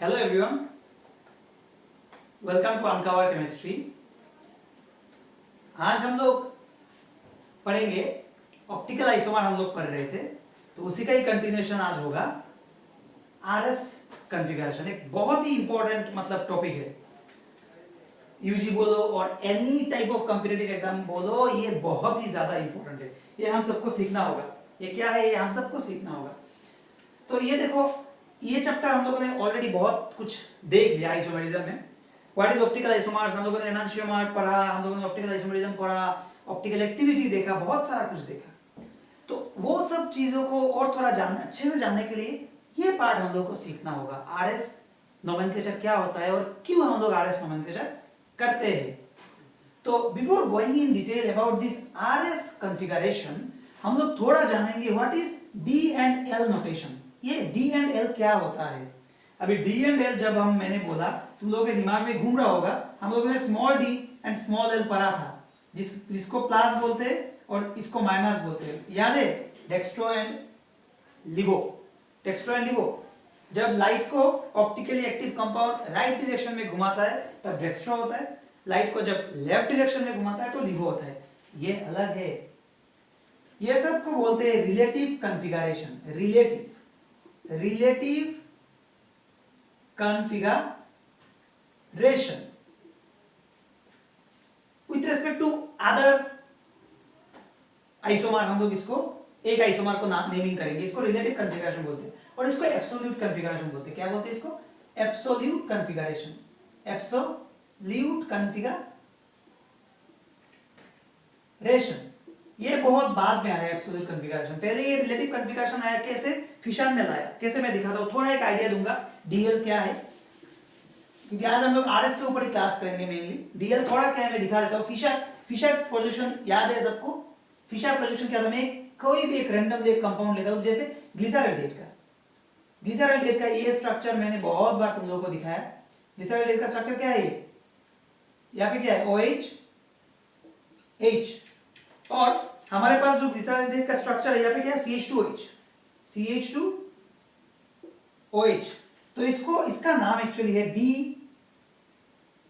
Hello everyone, welcome to uncover chemistry. आज हम लोग पढ़ेंगे ऑप्टिकल आइसोमर। हम लोग पढ़ रहे थे तो उसी का ही कंटिन्यूएशन आज होगा। आरएस कॉन्फ़िगरेशन एक बहुत ही इंपॉर्टेंट टॉपिक है। यूजी बोलो और any type of competitive exam बोलो, ये बहुत ही ज्यादा इंपॉर्टेंट है। ये हम सबको सीखना होगा। ये क्या है, ये हम सबको सीखना होगा। तो ये देखो, ये चैप्टर हम लोगों ने ऑलरेडी बहुत कुछ देख लिया आइसोमेरिज्म में। व्हाट इज ऑप्टिकल आइसोमर्स, हम लोगों ने एनांशियोमर पढ़ा, हम लोगों ने ऑप्टिकल आइसोमेरिज्म पढ़ा, ऑप्टिकल एक्टिविटी देखा, बहुत सारा कुछ देखा। तो वो सब चीजों को और थोड़ा अच्छे से जानने के लिए ये पार्ट हम लोग को सीखना होगा। आरएस नोमेनक्लेचर क्या होता है और क्यों हम लोग आरएस नोमेनक्लेचर करते हैं। तो before going in detail about this RS configuration, हम लोग थोड़ा जानेंगे what is D and L notation. ये डी एंड एल क्या होता है। अभी डी एंड एल जब मैंने बोला, तुम लोगों के दिमाग में घूम रहा होगा। हम लोगों ने small D and small L पढ़ा था, जिसको प्लस बोलते हैं और इसको माइनस बोलते हैं। याद है, dextro and levo. Dextro and levo, जब लाइट को optically active compound right direction में घुमाता है तब डेक्स्ट्रो होता है, लाइट को जब लेफ्ट डायरेक्शन में घुमाता है तो लिवो होता है। ये अलग है। ये सब को बोलते हैं relative configuration. Relative configuration with respect to other isomer. हम लोग इसको एक आइसोमर को नेमिंग करेंगे, इसको रिलेटिव कॉन्फ़िगरेशन बोलते हैं। और इसको एब्सोल्यूट कॉन्फ़िगरेशन बोलते हैं। क्या बोलते हैं इसको? Absolute configuration. एब्सोल्यूट कॉन्फ़िगरेशन ये बहुत बाद में आया एब्सोल्यूट कॉन्फ़िगरेशन। पहले ये रिलेटिव कॉन्फ़िगरेशन आया। कैसे? फिशर ने लाया। कैसे मैं दिखाता हूं, थोड़ा एक आइडिया दूंगा डीएल क्या है, क्योंकि आज हम लोग आरएस के ऊपर ही क्लास करेंगे मेनली। डीएल थोड़ा क्या है मैं दिखा देता हूं। फिशर प्रोजेक्शन याद है सबको? फिशर प्रोजेक्शन क्या था? मैं कोई भी एक रैंडमली एक कंपाउंड लेता हूं, जैसे ग्लिसरॉल्डेट का। ग्लिसरॉल्डेट का ये स्ट्रक्चर मैंने बहुत बार तुम लोगों को दिखाया। ग्लिसरॉल्डेट का स्ट्रक्चर क्या है? ये यहाँ पे क्या है? OH H। और हमारे पास जो ग्लिसरॉल्डेट का स्ट्रक्चर है यहाँ पे क्या है? CH2OH। CH2OH। तो इसका नाम एक्चुअली है D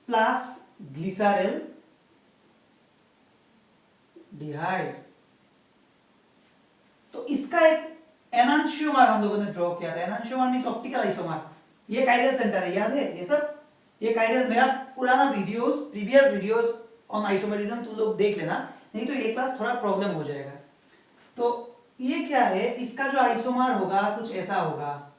प्लस ग्लिसरॉल डिहाइड। तो इसका एक एनांशियोमर हम लोगों ने ड्रॉ किया था। एनांशियोमर मींस ऑप्टिकल आइसोमर। ये काइरल सेंटर है, याद है ये सब? ये काइरल, मेरा पुराना प्रीवियस वीडियोस ऑन आइसोमेरिज्म तुम लोग देख लेना, नहीं तो ये क्लास थोड़ा प्रॉब्लम हो जाएगा। तो ये क्या है? इसका जो आइसोमर होगा कुछ ऐसा होगा।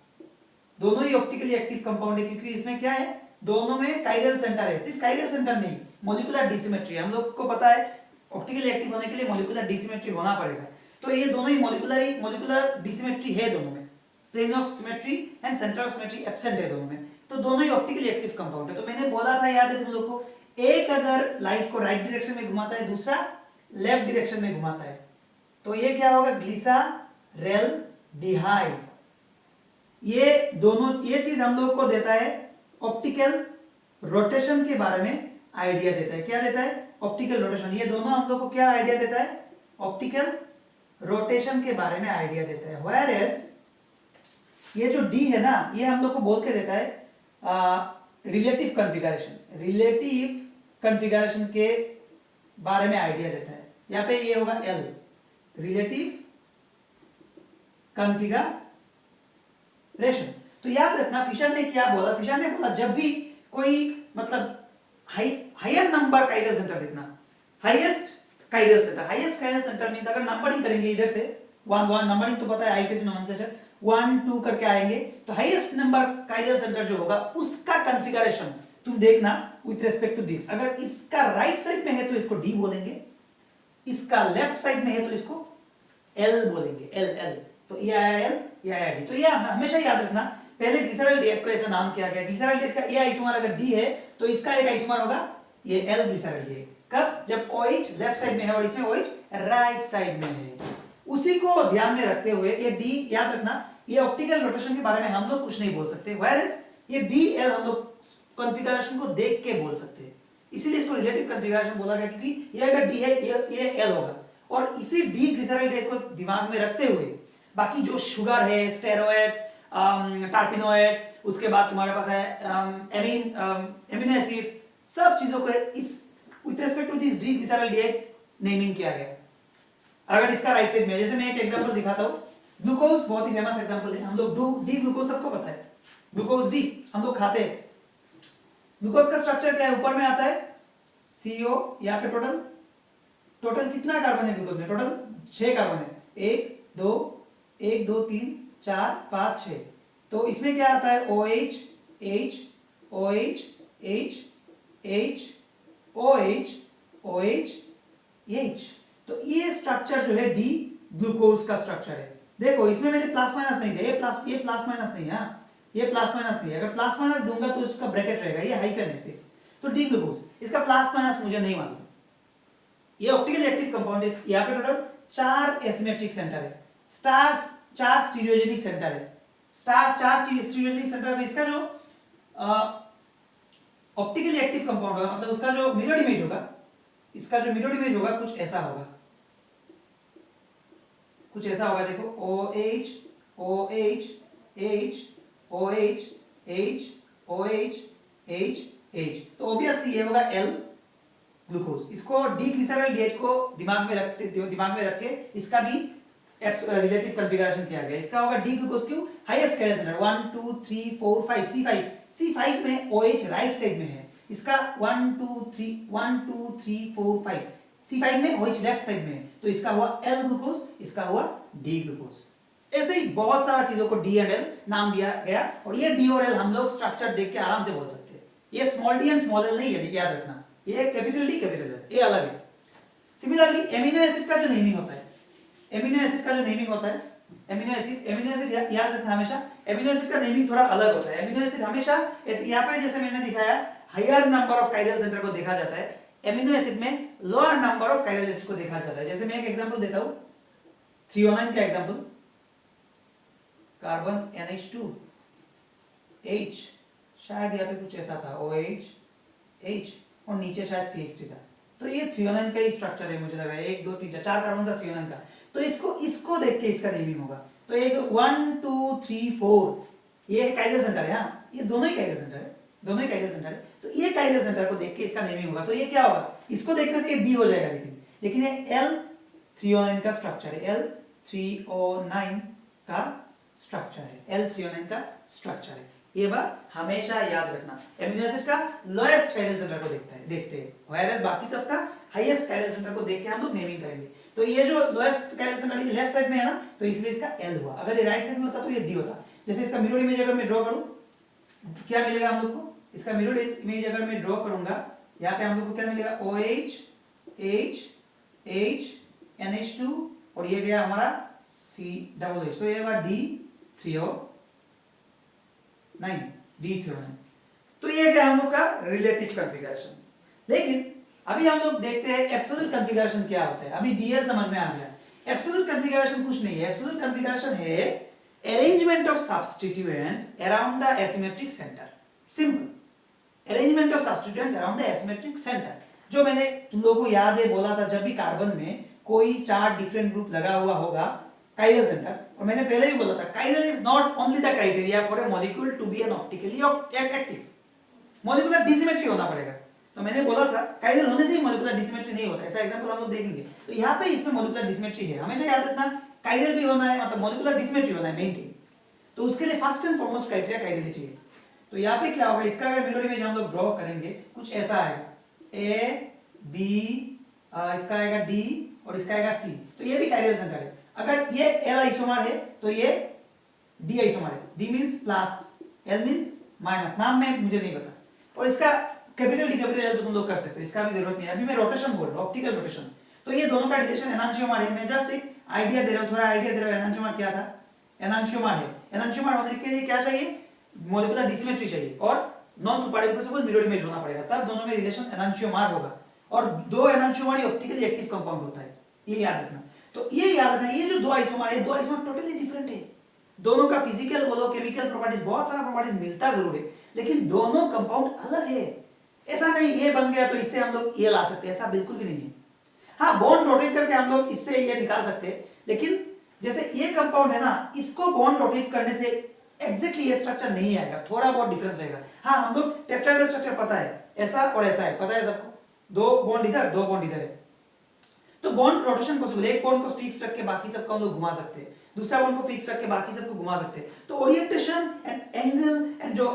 दोनों ही ऑप्टिकली एक्टिव कंपाउंड है, क्योंकि इसमें क्या है? दोनों में काइरल सेंटर है। सिर्फ काइरल सेंटर नहीं, मॉलिक्यूलर डिसिमेट्री। हम लोग को पता है ऑप्टिकली एक्टिव होने के लिए मॉलिक्यूलर डिसिमेट्री होना पड़ेगा। तो ये दोनों ही मॉलिक्यूलर डिसिमेट्री है दोनों में। Plane of symmetry and centre of symmetry absent है दोनों में। तो दोनों ही ऑप्टिकली एक्टिव कंपाउंड है। तो मैंने बोला था, याद है तुम लोग को, एक अगर लाइट को राइट डायरेक्शन में घुमाता है, दूसरा लेफ्ट डायरेक्शन में घुमाता है, तो ये क्या होगा? ग्लिसरॉल्डिहाइड। ये दोनों, ये चीज हम लोग को देता है ऑप्टिकल रोटेशन के बारे में आइडिया देता है। क्या देता है? Optical rotation. ये दोनों हम लोग को क्या आइडिया देता है? ऑप्टिकल रोटेशन के बारे में आइडिया देता है। व्हेयर एज ये जो डी है ना, ये हम लोग को बोल के देता है रिलेटिव कॉन्फ़िगरेशन। रिलेटिव कॉन्फ़िगरेशन के बारे में आइडिया देता है। यहाँ पे ये होगा एल, रिलेटिव कॉन्फ़िगरेशन। तो याद रखना, फिशर ने क्या बोला? फिशर ने बोला जब भी कोई हायर नंबर काइरल सेंटर देखना, हाईएस्ट काइरल सेंटर मींस अगर नंबरिंग करेंगे इधर से 1 नंबरिंग तो पता है आईपीसी नोमेनक्लेचर 1 2 करके आएंगे, तो हाईएस्ट नंबर काइरल सेंटर जो होगा उसका कॉन्फ़िगरेशन तुम देखना विथ रेस्पेक्ट टू दिस। अगर इसका राइट साइड में है तो इसको डी बोलेंगे, इसका लेफ्ट साइड में है तो इसको एल बोलेंगे। एल तो ये आया एल, ये आया डी। तो ये हमेशा याद रखना। पहले ग्लिसरॉल्डेट को ऐसा नाम किया गया। ग्लिसरॉल्डेट का ये आइसोमर अगर डी है तो इसका एक आइसोमर होगा ये एल ग्लिसरॉल्डेट। कब? जब OH लेफ्ट साइड में है और इसमें OH राइट साइड में है। उसी को ध्यान में रखते हुए ये डी याद रखना। ये ऑप्टिकल रोटेशन के बारे में हम लोग कुछ नहीं बोल सकते, व्हेयरएज ये डी एल हम लोग कॉन्फ़िगरेशन को देख के बोल सकते हैं। इसीलिए इसको रिलेटिव कॉन्फ़िगरेशन बोला गया, क्योंकि ये अगर डी है ये एल होगा। और इसी डी ग्लिसरॉल्डेट को दिमाग में रखते हुए बाकी जो शुगर है, स्टेरॉइड्स, टार्पिनोइड्स, उसके बाद तुम्हारे पास है एमिनो एसिड्स, सब चीजों को इस with respect to this D glyceraldehyde naming किया गया। अगर इसका राइट साइड में, जैसे मैं एक एग्जांपल दिखाता हूँ, ग्लूकोज बहुत ही फेमस एग्जांपल है, हम लोग डी ग्लूकोज सबको पता है, ग्लूकोज डी हम लोग खाते हैं। ग्लूकोज का स्ट्रक्चर क्या है, ऊपर में आता है CO, यहाँ पे टोटल कितना कार्बन है ग्लूकोज में, टोटल 6 कार्बन है, 1 2 3 4 5 6। तो इसमें क्या आता है OH H OH H H OH OH H। तो ये स्ट्रक्चर जो है डी ग्लूकोज का स्ट्रक्चर है। देखो इसमें मैंने प्लस माइनस नहीं दिया, ये प्लस माइनस नहीं है, ये प्लस माइनस नहीं है, अगर प्लस माइनस दूंगा तो इसका ब्रैकेट रहेगा, ये हाइफन है सिर्फ। तो डी ग्लूकोज, इसका प्लस माइनस मुझे नहीं मालूम। ये ऑप्टिकली एक्टिव कंपाउंड है, यहाँ पे टोटल 4 एसिमेट्रिक सेंटर है, स्टार्स 4 स्टीरियोजेनिक सेंटर है, स्टार 4 स्टीरियोजेनिक सेंटर है। तो इसका जो ऑप्टिकली एक्टिव कंपाउंड होगा, मतलब उसका जो मिरर इमेज होगा, इसका जो मिरर इमेज होगा कुछ ऐसा होगा, कुछ ऐसा होगा। देखो OH OH H OH H OH H H। तो ऑब्वियसली ये होगा L ग्लूकोज। इसको डी ग्लिसरॉल्डिहाइड को दिमाग में रख के इसका भी रिलेटिव कॉन्फ़िगरेशन किया गया। इसका होगा डी ग्लूकोज, क्यों, हाईएस्ट कैडेंस सेंटर 1 2 3 4 5 C5 में OH राइट साइड में है, इसका 1 2 3 4 5 C5 में OH लेफ्ट साइड में है, तो इसका हुआ L ग्लूकोज, इसका हुआ डी ग्लूकोज। ऐसे ही बहुत सारा चीजों को डी एंड एल नाम दिया गया, और ये डी और एल हम लोग स्ट्रक्चर देख के आराम से बोल सकते हैं। ये small D and small L नहीं है, याद रखना, ये कैपिटल डी कैपिटल एल, ये अलग है। सिमिलरली एमिनो एसिड का जो नेमिंग होता है, एमिनो एसिड का जो नेमिंग होता है, एमिनो एसिड याद रखना हमेशा, एमिनो एसिड का नेमिंग थोड़ा अलग होता है। एमिनो एसिड हमेशा यहाँ पे जैसे मैंने दिखाया higher number of chiral centre को देखा जाता है, एमिनो एसिड में lower number of chiral acid को देखा जाता है। जैसे मैं एक एग्जांपल देता हूं, थ्रियोनाइन का एग्जांपल, कार्बन NH2 H, शायद यहाँ पे कुछ ऐसा था OH H और नीचे शायद CH3 था। तो ये थ्रियोनाइन का ही स्ट्रक्चर है, मुझे लग रहा है 1 2 3 4 कार्बन का थ्रियोनाइन का। तो इसको देख के इसका नेमिंग होगा। तो एक 1 2 3 4 ये काइरल सेंटर है, हाँ ये दोनों ही काइरल सेंटर है, दोनों ही काइरल सेंटर है। तो ये काइरल सेंटर को देख के इसका नेमिंग होगा। तो ये क्या होगा, इसको देखने से ये B हो जाएगा, लेकिन ये L थ्रियोनाइन का स्ट्रक्चर है, L थ्रियोनाइन का स्ट्रक्चर है, L थ्रियोनाइन का स्ट्रक्चर है। ये बात हमेशा याद रखना। एमिनो एसिड का लोएस्ट काइरल सेंटर को देखते हैं, व्हेयरएज बाकी सबका हाईएस्ट काइरल सेंटर को देख के हम लोग नेमिंग करेंगे। तो ये जो lowest chiral centre left side में है ना, तो इसलिए इसका L हुआ। अगर ये राइट साइड में होता तो ये D होता। जैसे इसका मिरर इमेज अगर मैं ड्रॉ करूं, क्या मिलेगा हम लोग को, इसका मिरर इमेज अगर मैं ड्रॉ करूंगा, यहाँ पे हम लोग को क्या मिलेगा, OH H H NH2 और ये गया हमारा CH। तो ये होगा D3O9, D3O9। तो ये क्या हम लोग का रिलेटिव कॉन्फ़िगरेशन। लेकिन अभी हम लोग देखते हैं एब्सोल्यूट कॉन्फ़िगरेशन क्या होता है। अभी DL समझ में आ गया। एब्सोल्यूट कॉन्फ़िगरेशन कुछ नहीं है, एब्सोल्यूट कॉन्फ़िगरेशन है arrangement of substituents around the asymmetric centre. Simple, arrangement of substituents around the asymmetric centre. जो मैंने तुम लोगों को याद है बोला था, जब भी कार्बन में कोई 4 डिफरेंट ग्रुप लगा हुआ होगा काइरल सेंटर, और मैंने पहले भी बोला था chiral is not only the criteria for a molecule to be an optically active, molecular dissymmetry होना पड़ेगा। तो मैंने बोला था काइरल होने से ही मॉलिक्यूलर डिसिमेट्री नहीं होता, ऐसा एग्जांपल हम लोग देखेंगे। तो यहाँ पे इसमें मॉलिक्यूलर डिसिमेट्री है, हमेशा याद रखना काइरल भी होना है, मतलब मॉलिक्यूलर डिसिमेट्री होना है मेन थिंग। तो उसके लिए first and foremost criteria chiral चाहिए। तो यहाँ पे क्या होगा, इसका अगर मिरर इमेज हम लोग ड्रॉ करेंगे कुछ ऐसा आएगा, A B, इसका आएगा D और इसका आएगा C। तो ये भी काइरल सेंटर है। अगर ये L आइसोमर है तो ये D आइसोमर है, D means plus, L means minus, नाम में मुझे नहीं पता। और इसका कैपिटल D कैपिटल L तो तुम लोग कर सकते हो, इसका भी जरूरत नहीं है। अभी मैं रोटेशन बोल रहा हूं, ऑप्टिकल रोटेशन। तो ये दोनों का रिलेशन एनांशियोमर है। मैं जस्ट एक आइडिया दे रहा हूं, थोड़ा आइडिया दे रहा हूं। एनांशियोमर क्या था, एनांशियोमर है। एनांशियोमर होने के लिए क्या चाहिए, मॉलिक्यूलर डिसिमेट्री चाहिए और नॉन सुपरइम्पोसिबल मिरर इमेज होना पड़ेगा, तब दोनों में रिलेशन एनांशियोमर होगा। और दो एनांशियोमर ऑप्टिकली एक्टिव कंपाउंड होता है, ये याद रखना। तो ये याद रखना, ये जो दो आइसोमर है, दो आइसोमर टोटली डिफरेंट है। दोनों का फिजिकल बोलो, केमिकल प्रॉपर्टीज, बहुत सारा प्रॉपर्टीज मिलता जरूर है, लेकिन दोनों कंपाउंड अलग है। ऐसा नहीं ये बन गया तो इससे हम लोग ये ला सकते हैं, ऐसा बिल्कुल भी नहीं है। हाँ, बॉन्ड रोटेट करके हम लोग इससे ये निकाल सकते हैं, लेकिन जैसे ये कंपाउंड है ना, इसको बॉन्ड रोटेट करने से एग्जैक्टली ये स्ट्रक्चर नहीं आएगा, थोड़ा बहुत डिफरेंस रहेगा। हाँ, हम लोग टेट्राहेड्रल स्ट्रक्चर पता है, ऐसा और ऐसा है, पता है सबको, दो बॉन्ड इधर दो बॉन्ड इधर है। तो बॉन्ड रोटेशन पॉसिबल, एक बॉन्ड को फिक्स रख के बाकी सबको हम लोग घुमा सकते हैं, दूसरा बॉन्ड को फिक्स रख के बाकी सबको घुमा सकते हैं। तो ओरिएंटेशन एंड एंगल एंड जो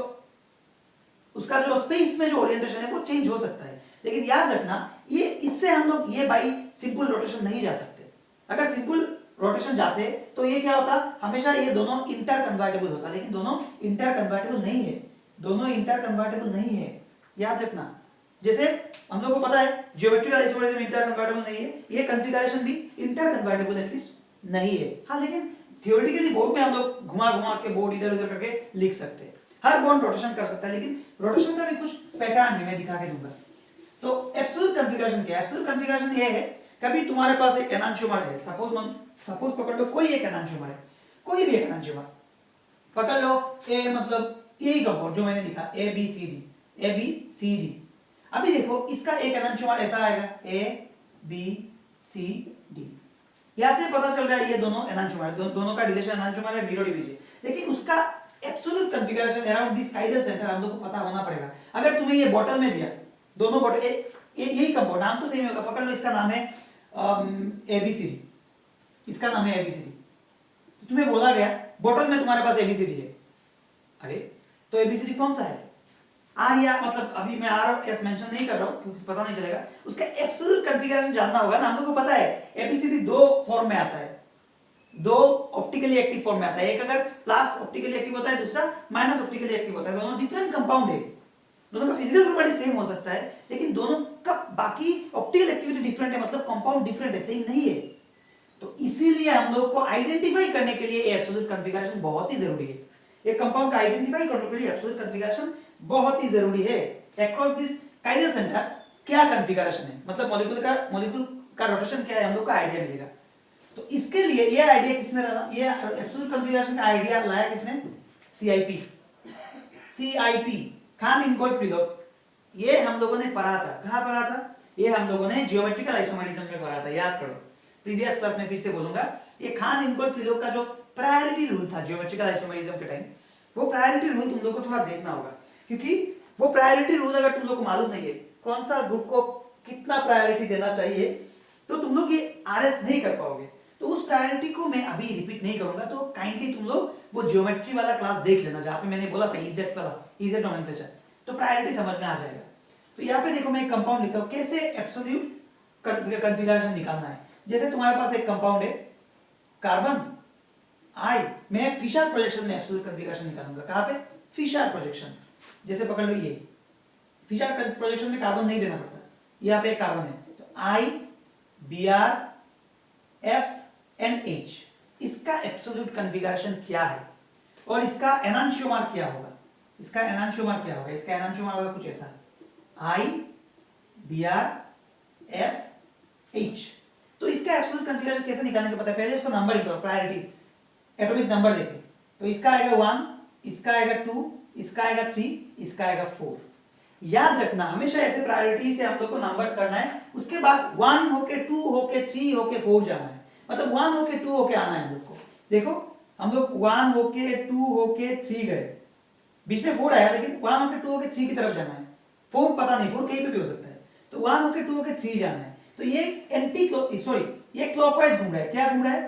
उसका जो स्पेस में जो ओरिएंटेशन है वो चेंज हो सकता है, लेकिन याद रखना ये इससे हम लोग ये बाई सिंपल रोटेशन नहीं जा सकते। अगर सिंपल रोटेशन जाते तो ये क्या होता, हमेशा ये दोनों इंटर कन्वर्टेबल होता, लेकिन दोनों इंटर कन्वर्टेबल नहीं है, दोनों इंटर कन्वर्टेबल नहीं है, याद रखना। जैसे हम लोग को पता है ज्योमेट्रिकल आइसोमरिज्म इंटर कन्वर्टेबल नहीं है, ये कॉन्फ़िगरेशन भी इंटर कन्वर्टेबल एटलीस्ट नहीं है। हाँ, लेकिन थियोरेटिकली बोर्ड में हम लोग घुमा घुमा के बोर्ड इधर उधर करके लिख सकते हैं, हर बॉन्ड रोटेशन कर सकता है, लेकिन रोटेशन का भी कुछ पैटर्न है, मैं दिखा के दूंगा। तो एब्सोल्यूट कॉन्फ़िगरेशन क्या है? एब्सोल्यूट कॉन्फ़िगरेशन ये है, कभी तुम्हारे पास एक एनांशियोमर है, सपोज पकड़ लो कोई एक एनांशियोमर है, कोई भी एक एनांशियोमर पकड़ लो, ए मतलब यही कंपाउंड जो मैंने लिखा ए बी सी डी। अभी देखो इसका एक एनांशियोमर ऐसा आएगा ए बी सी डी, यहां से पता चल रहा है ये दोनों एनांशियोमर, दोनों का रिलेशन एनांशियोमर है, मीरो डिवीजन, लेकिन उसका एब्सोल्यूट कॉन्फ़िगरेशन अराउंड दिस काइडल सेंटर हम लोग को पता होना पड़ेगा। अगर तुम्हें ये बॉटल में दिया, दोनों बॉटल यही कंपाउंड, नाम तो सेम होगा, पकड़ लो इसका नाम है एबीसीडी, इसका नाम है एबीसीडी, तो तुम्हें बोला गया बॉटल में तुम्हारे पास एबीसीडी है, अरे तो एबीसीडी कौन सा है? आर या मतलब अभी मैं आर और एस मेंशन नहीं कर रहा हूं क्योंकि पता नहीं चलेगा, उसका एब्सोल्यूट कॉन्फ़िगरेशन जानना होगा ना। हम लोग को पता है एबीसीडी दो फॉर्म में आता है, दो ऑप्टिकली एक्टिव फॉर्म में आता है, एक अगर प्लस ऑप्टिकली एक्टिव होता है, दूसरा माइनस ऑप्टिकली एक्टिव होता है, दोनों डिफरेंट कंपाउंड है, दोनों का फिजिकल प्रॉपर्टी सेम हो सकता है, लेकिन दोनों का बाकी ऑप्टिकल एक्टिविटी डिफरेंट है, मतलब कंपाउंड डिफरेंट है, सेम नहीं है। तो इसीलिए हम लोग को आइडेंटिफाई करने के लिए एब्सोल्यूट कॉन्फ़िगरेशन बहुत ही जरूरी है, एक कंपाउंड का आइडेंटिफाई करने के लिए एब्सोल्यूट कॉन्फ़िगरेशन बहुत ही जरूरी है। अक्रॉस दिस काइरल सेंटर क्या कॉन्फ़िगरेशन है, मतलब मॉलिक्यूल का रोटेशन क्या है, हम लोग को आइडिया मिलेगा। तो इसके लिए ये आइडिया किसने लाया, ये एब्सोल्यूट कॉन्फ़िगरेशन का आइडिया लाया किसने? सीआईपी खान इनगोल्ड प्रिलोक। ये हम लोगों ने पढ़ा था, कहां पढ़ा था? ये हम लोगों ने ज्योमेट्रिकल आइसोमरिज्म में पढ़ा था, याद करो, प्रीवियस क्लास में फिर से बोलूंगा। ये खान इनगोल्ड प्रिलोक का जो प्रायोरिटी रूल था ज्योमेट्रिकल आइसोमरिज्म के टाइम, वो प्रायोरिटी रूल तुम लोग को थोड़ा देखना होगा, क्योंकि वो प्रायोरिटी रूल अगर तुम लोग को मालूम नहीं है कौन सा ग्रुप को कितना प्रायोरिटी देना चाहिए, तो तुम लोग ये आरएस नहीं कर पाओगे। तो उस प्रायोरिटी को मैं अभी रिपीट नहीं करूंगा, तो काइंडली तुम लोग वो ज्योमेट्री वाला क्लास देख लेना जहां पे मैंने बोला था इजेड वाला, इजेड नोमेनक्लेचर, तो प्रायोरिटी समझ में आ जाएगा। तो यहाँ पे देखो मैं एक कंपाउंड लिखता हूँ, कैसे एब्सोल्यूट कॉन्फ़िगरेशन निकालना है। जैसे तुम्हारे पास एक कंपाउंड है कार्बन आई, मैं फिशर प्रोजेक्शन में एब्सोल्यूट कॉन्फ़िगरेशन निकालूंगा। कहां पे? Fischer projection. जैसे पकड़ लो ये फिशर प्रोजेक्शन में कार्बन नहीं देना पड़ता, यहाँ पे एक कार्बन है, तो I B R F and H, इसका एब्सोल्यूट कॉन्फ़िगरेशन क्या है और इसका एनांशियोमर क्या होगा? इसका एनांशियोमर क्या होगा? इसका एनांशियोमर होगा कुछ ऐसा, आई बी आर एफ एच। तो इसका एब्सोल्यूट कॉन्फ़िगरेशन कैसे निकालने का पता है? पहले इसको नंबर लिखो, प्रायोरिटी एटॉमिक नंबर देखें, तो इसका आएगा 1, इसका आएगा 2, इसका आएगा 3, इसका आएगा 4। याद रखना हमेशा ऐसे प्रायोरिटी से हम लोग को नंबर करना है, उसके बाद 1 होके 2 होके 3 होके 4 जाना है, मतलब 1 होके 2 होके आना है हम लोग को। देखो हम लोग 1 होके 2 होके 3 गए, बीच में 4 आया, लेकिन 1 होके 2 होके 3 की तरफ जाना है, 4 पता नहीं, 4 कहीं पे भी हो सकता है, तो 1 होके 2 होके 3 जाना है। तो ये एंटी ये क्लॉकवाइज घूम रहा है, क्या घूम रहा है?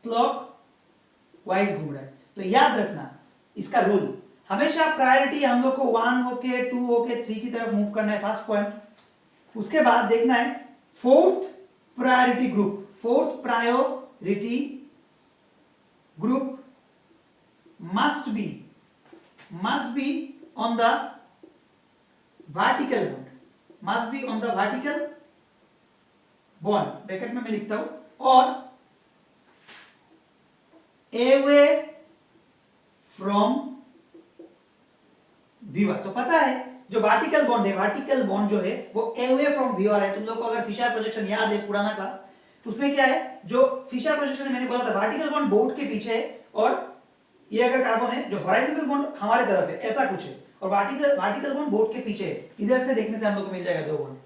क्लॉकवाइज घूम रहा है। तो याद रखना इसका रूल, हमेशा प्रायोरिटी हम लोग को 1 होके 2 होके 3 की तरफ मूव करना है, फर्स्ट पॉइंट। उसके बाद देखना है fourth priority group, fourth priority group must be on the vertical bond, must be on the vertical bond, bracket में मैं लिखता हूं, और away from व्यूअर। तो पता है जो वर्टिकल बॉन्ड है, वर्टिकल बॉन्ड जो है वो अवे फ्रॉम व्यूअर है। तुम लोग को अगर फिशर प्रोजेक्शन याद है पुराना क्लास, तो उसमें क्या है, जो फिशर प्रोजेक्शन में मैंने बोला था वर्टिकल बॉन्ड बोर्ड के पीछे है, और ये अगर कार्बन है, जो हॉरिजॉन्टल बॉन्ड हमारे तरफ है, ऐसा कुछ है, और वर्टिकल बॉन्ड बोर्ड के पीछे है। इधर से देखने से हम लोग को मिल जाएगा 2 बॉन्ड।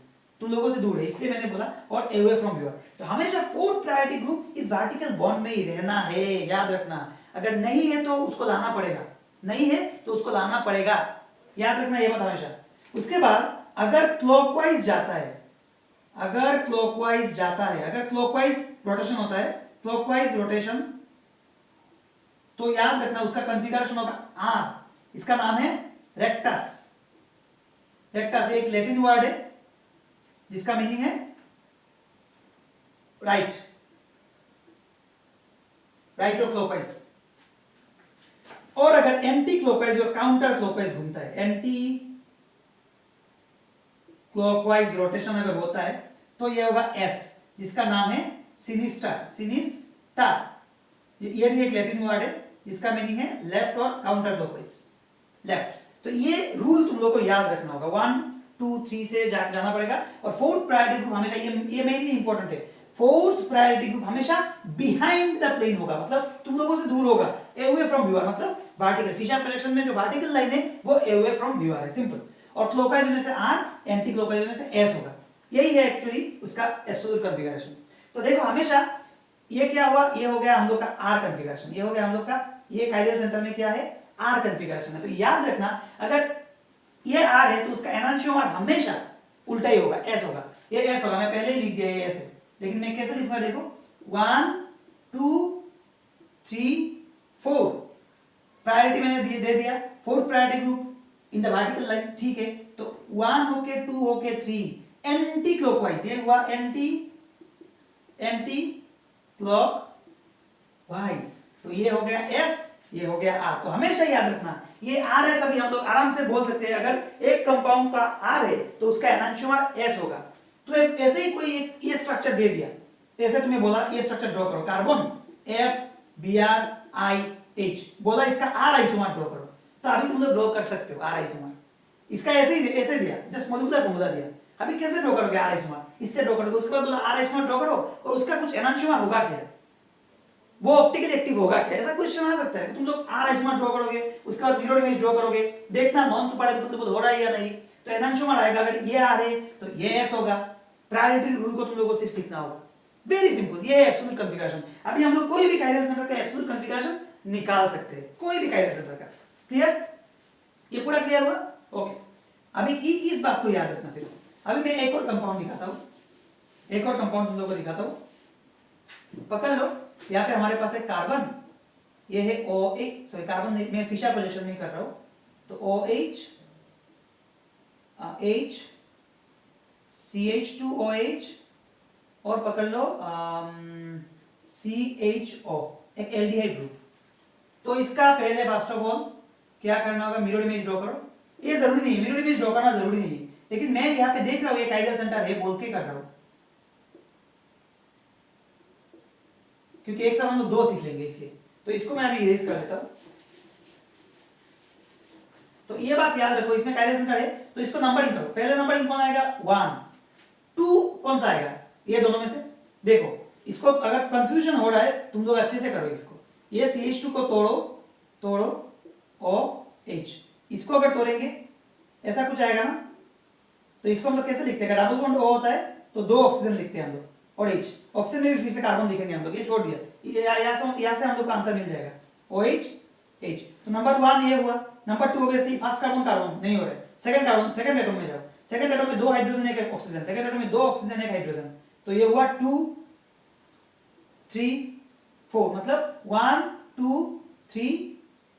तुम लोगों से दूर है, इसलिए मैंने बोला, और अवे फ्रॉम व्यूअर। तो हमेशा फोर्थ प्रायोरिटी ग्रुप इस वर्टिकल बॉन्ड में ही रहना है, याद रखना। अगर नहीं है तो उसको लाना पड़ेगा, नहीं है तो उसको लाना पड़ेगा, याद रखना ये बात हमेशा। उसके बाद अगर क्लॉकवाइज जाता है, अगर क्लॉकवाइज जाता है, अगर क्लॉकवाइज रोटेशन होता है, क्लॉकवाइज रोटेशन, तो याद रखना उसका कॉन्फ़िगरेशन होगा आर, इसका नाम है रेक्टस। रेक्टस एक लैटिन वर्ड है जिसका मीनिंग है राइट, राइट और क्लॉकवाइज। और अगर एंटी क्लॉकवाइज और काउंटर क्लॉकवाइज घूमता है, एंटी क्लॉकवाइज रोटेशन अगर होता है, तो यह होगा एस, जिसका नाम है सिनिस्टर, सिनिस्टर। ये भी एक लैटिन वर्ड है जिसका मीनिंग है लेफ्ट और काउंटर क्लॉकवाइज, लेफ्ट। तो ये रूल तुम लोग को याद रखना होगा, 1 2 3 से जाना पड़ेगा। और फोर्थ प्रायोरिटी ग्रुप हमेशा, ये मेनली इंपॉर्टेंट है, फोर्थ प्रायोरिटी ग्रुप हमेशा बिहाइंड द प्लेन होगा, मतलब तुम लोगों से दूर होगा, अवे फ्रॉम व्यूअर, मतलब वर्टिकल। फिशर प्रोजेक्शन में जो वर्टिकल लाइन है वो अवे फ्रॉम व्यूअर है, सिंपल। और क्लॉकवाइज होने से आर, एंटी क्लॉकवाइज होने से एस होगा। यही है एक्चुअली उसका एब्सोल्यूट कॉन्फ़िगरेशन। तो देखो हमेशा ये क्या हुआ, ये हो गया हम लोग का आर कॉन्फ़िगरेशन, ये हो गया हम लोग का, ये काइडल सेंटर में क्या है, आर कॉन्फ़िगरेशन है। तो याद रखना अगर ये आर है तो उसका एनांशियोमर हमेशा उल्टा ही होगा, एस होगा। ये एस होगा, मैं पहले ही लिख दिया ये एस है, लेकिन मैं कैसे लिखूंगा देखो, 1 2 3 4, प्रायोरिटी मैंने दे दिया, fourth priority group in the vertical line, ठीक है। तो 1 होके 2 होके 3 एंटी क्लॉकवाइज, ये हुआ एंटी क्लॉकवाइज, तो ये हो गया एस, ये हो गया आर। तो हमेशा याद रखना ये आर एस, अभी हम लोग आराम से बोल सकते हैं, अगर एक कंपाउंड का आर है तो उसका एनांशियोमर एस होगा। तो ऐसे ही कोई एक ये स्ट्रक्चर दे दिया, ऐसे तुम्हें बोला ये स्ट्रक्चर ड्रॉ करो, carbon F B R I H, बोला इसका आर आइसोमर ड्रॉ करो, तो अभी तुम लोग ड्रॉ कर सकते हो आर आइसोमर। इसका ऐसे ही ऐसे दिया, जस्ट मॉलिक्यूलर फॉर्मूला दिया, अभी कैसे ड्रॉ करोगे आर आइसोमर, इससे ड्रॉ करोगे। उसके बाद बोला आर आइसोमर ड्रॉ करो और उसका कुछ एनांशियोमर होगा क्या, वो ऑप्टिकली एक्टिव होगा क्या, ऐसा क्वेश्चन आ सकता है। तो तुम लोग आर आइसोमर ड्रॉ करोगे, उसके बाद मिरर इमेज ड्रॉ करोगे, देखना नॉन सुपरइम्पोसिबल हो रहा है या नहीं। तो एनांशियोमर आएगा, अगर ये आर है तो ये एस होगा। प्रायोरिटी रूल को तुम लोगों को सिर्फ सीखना होगा, वेरी सिंपल, ये है एब्सोल्यूट कॉन्फ़िगरेशन। अभी हम लोग कोई भी काइरल सेंटर का एब्सोल्यूट कॉन्फ़िगरेशन निकाल सकते हैं, कोई भी काइरल सेंटर का। क्लियर, ये पूरा क्लियर हुआ, ओके। अभी इस बात को याद रखना सिर्फ। अभी मैं एक और कंपाउंड दिखाता हूं, एक और कंपाउंड तुम लोगों को दिखाता हूं, पकड़ लो। यहाँ पे हमारे पास है कार्बन, ये है OH, सॉरी कार्बन नहीं, मैं फिशर प्रोजेक्शन नहीं कर रहा हूं, तो OH H CH2OH और पकड़ लो CHO, एक एल्डिहाइड ग्रुप। तो इसका पहले फर्स्ट ऑफ ऑल क्या करना होगा, मिरर इमेज ड्रॉ करो। ये जरूरी नहीं है, मिरर इमेज ड्रॉ करना जरूरी नहीं है, लेकिन मैं यहाँ पे देख रहा हूँ ये काइरल सेंटर है बोल के कर रहा हूँ, क्योंकि एक साथ हम लोग दो सीख लेंगे इसलिए। तो इसको मैं अभी इरेज कर देता हूं। तो ये बात याद रखो, इसमें काइरल सेंटर है तो इसको नंबरिंग करो। पहले नंबरिंग कौन आएगा, 1 2 कौन सा आएगा, ये दोनों में से देखो। इसको अगर कंफ्यूजन हो रहा है तुम लोग अच्छे से करो इसको, ये CH2 को तोड़ो OH, इसको अगर तोड़ेंगे ऐसा कुछ आएगा ना। तो इसको हम लोग कैसे लिखते हैं, डबल बॉन्ड O होता है तो 2 ऑक्सीजन लिखते हैं हम लोग, और H, ऑक्सीजन में भी फिर से कार्बन लिखेंगे हम लोग, ये छोड़ दिया, यहाँ से हम लोग का आंसर मिल जाएगा OH H। तो नंबर 1 ये हुआ। Number 2 obviously first carbon carbon नहीं हो रहा है, सेकंड कार्बन, सेकंड एटम में जाओ, सेकंड एटम में 2 हाइड्रोजन एक ऑक्सीजन, सेकंड एटम में 2 ऑक्सीजन एक हाइड्रोजन, तो ये हुआ 2 3 4, मतलब 1 2 3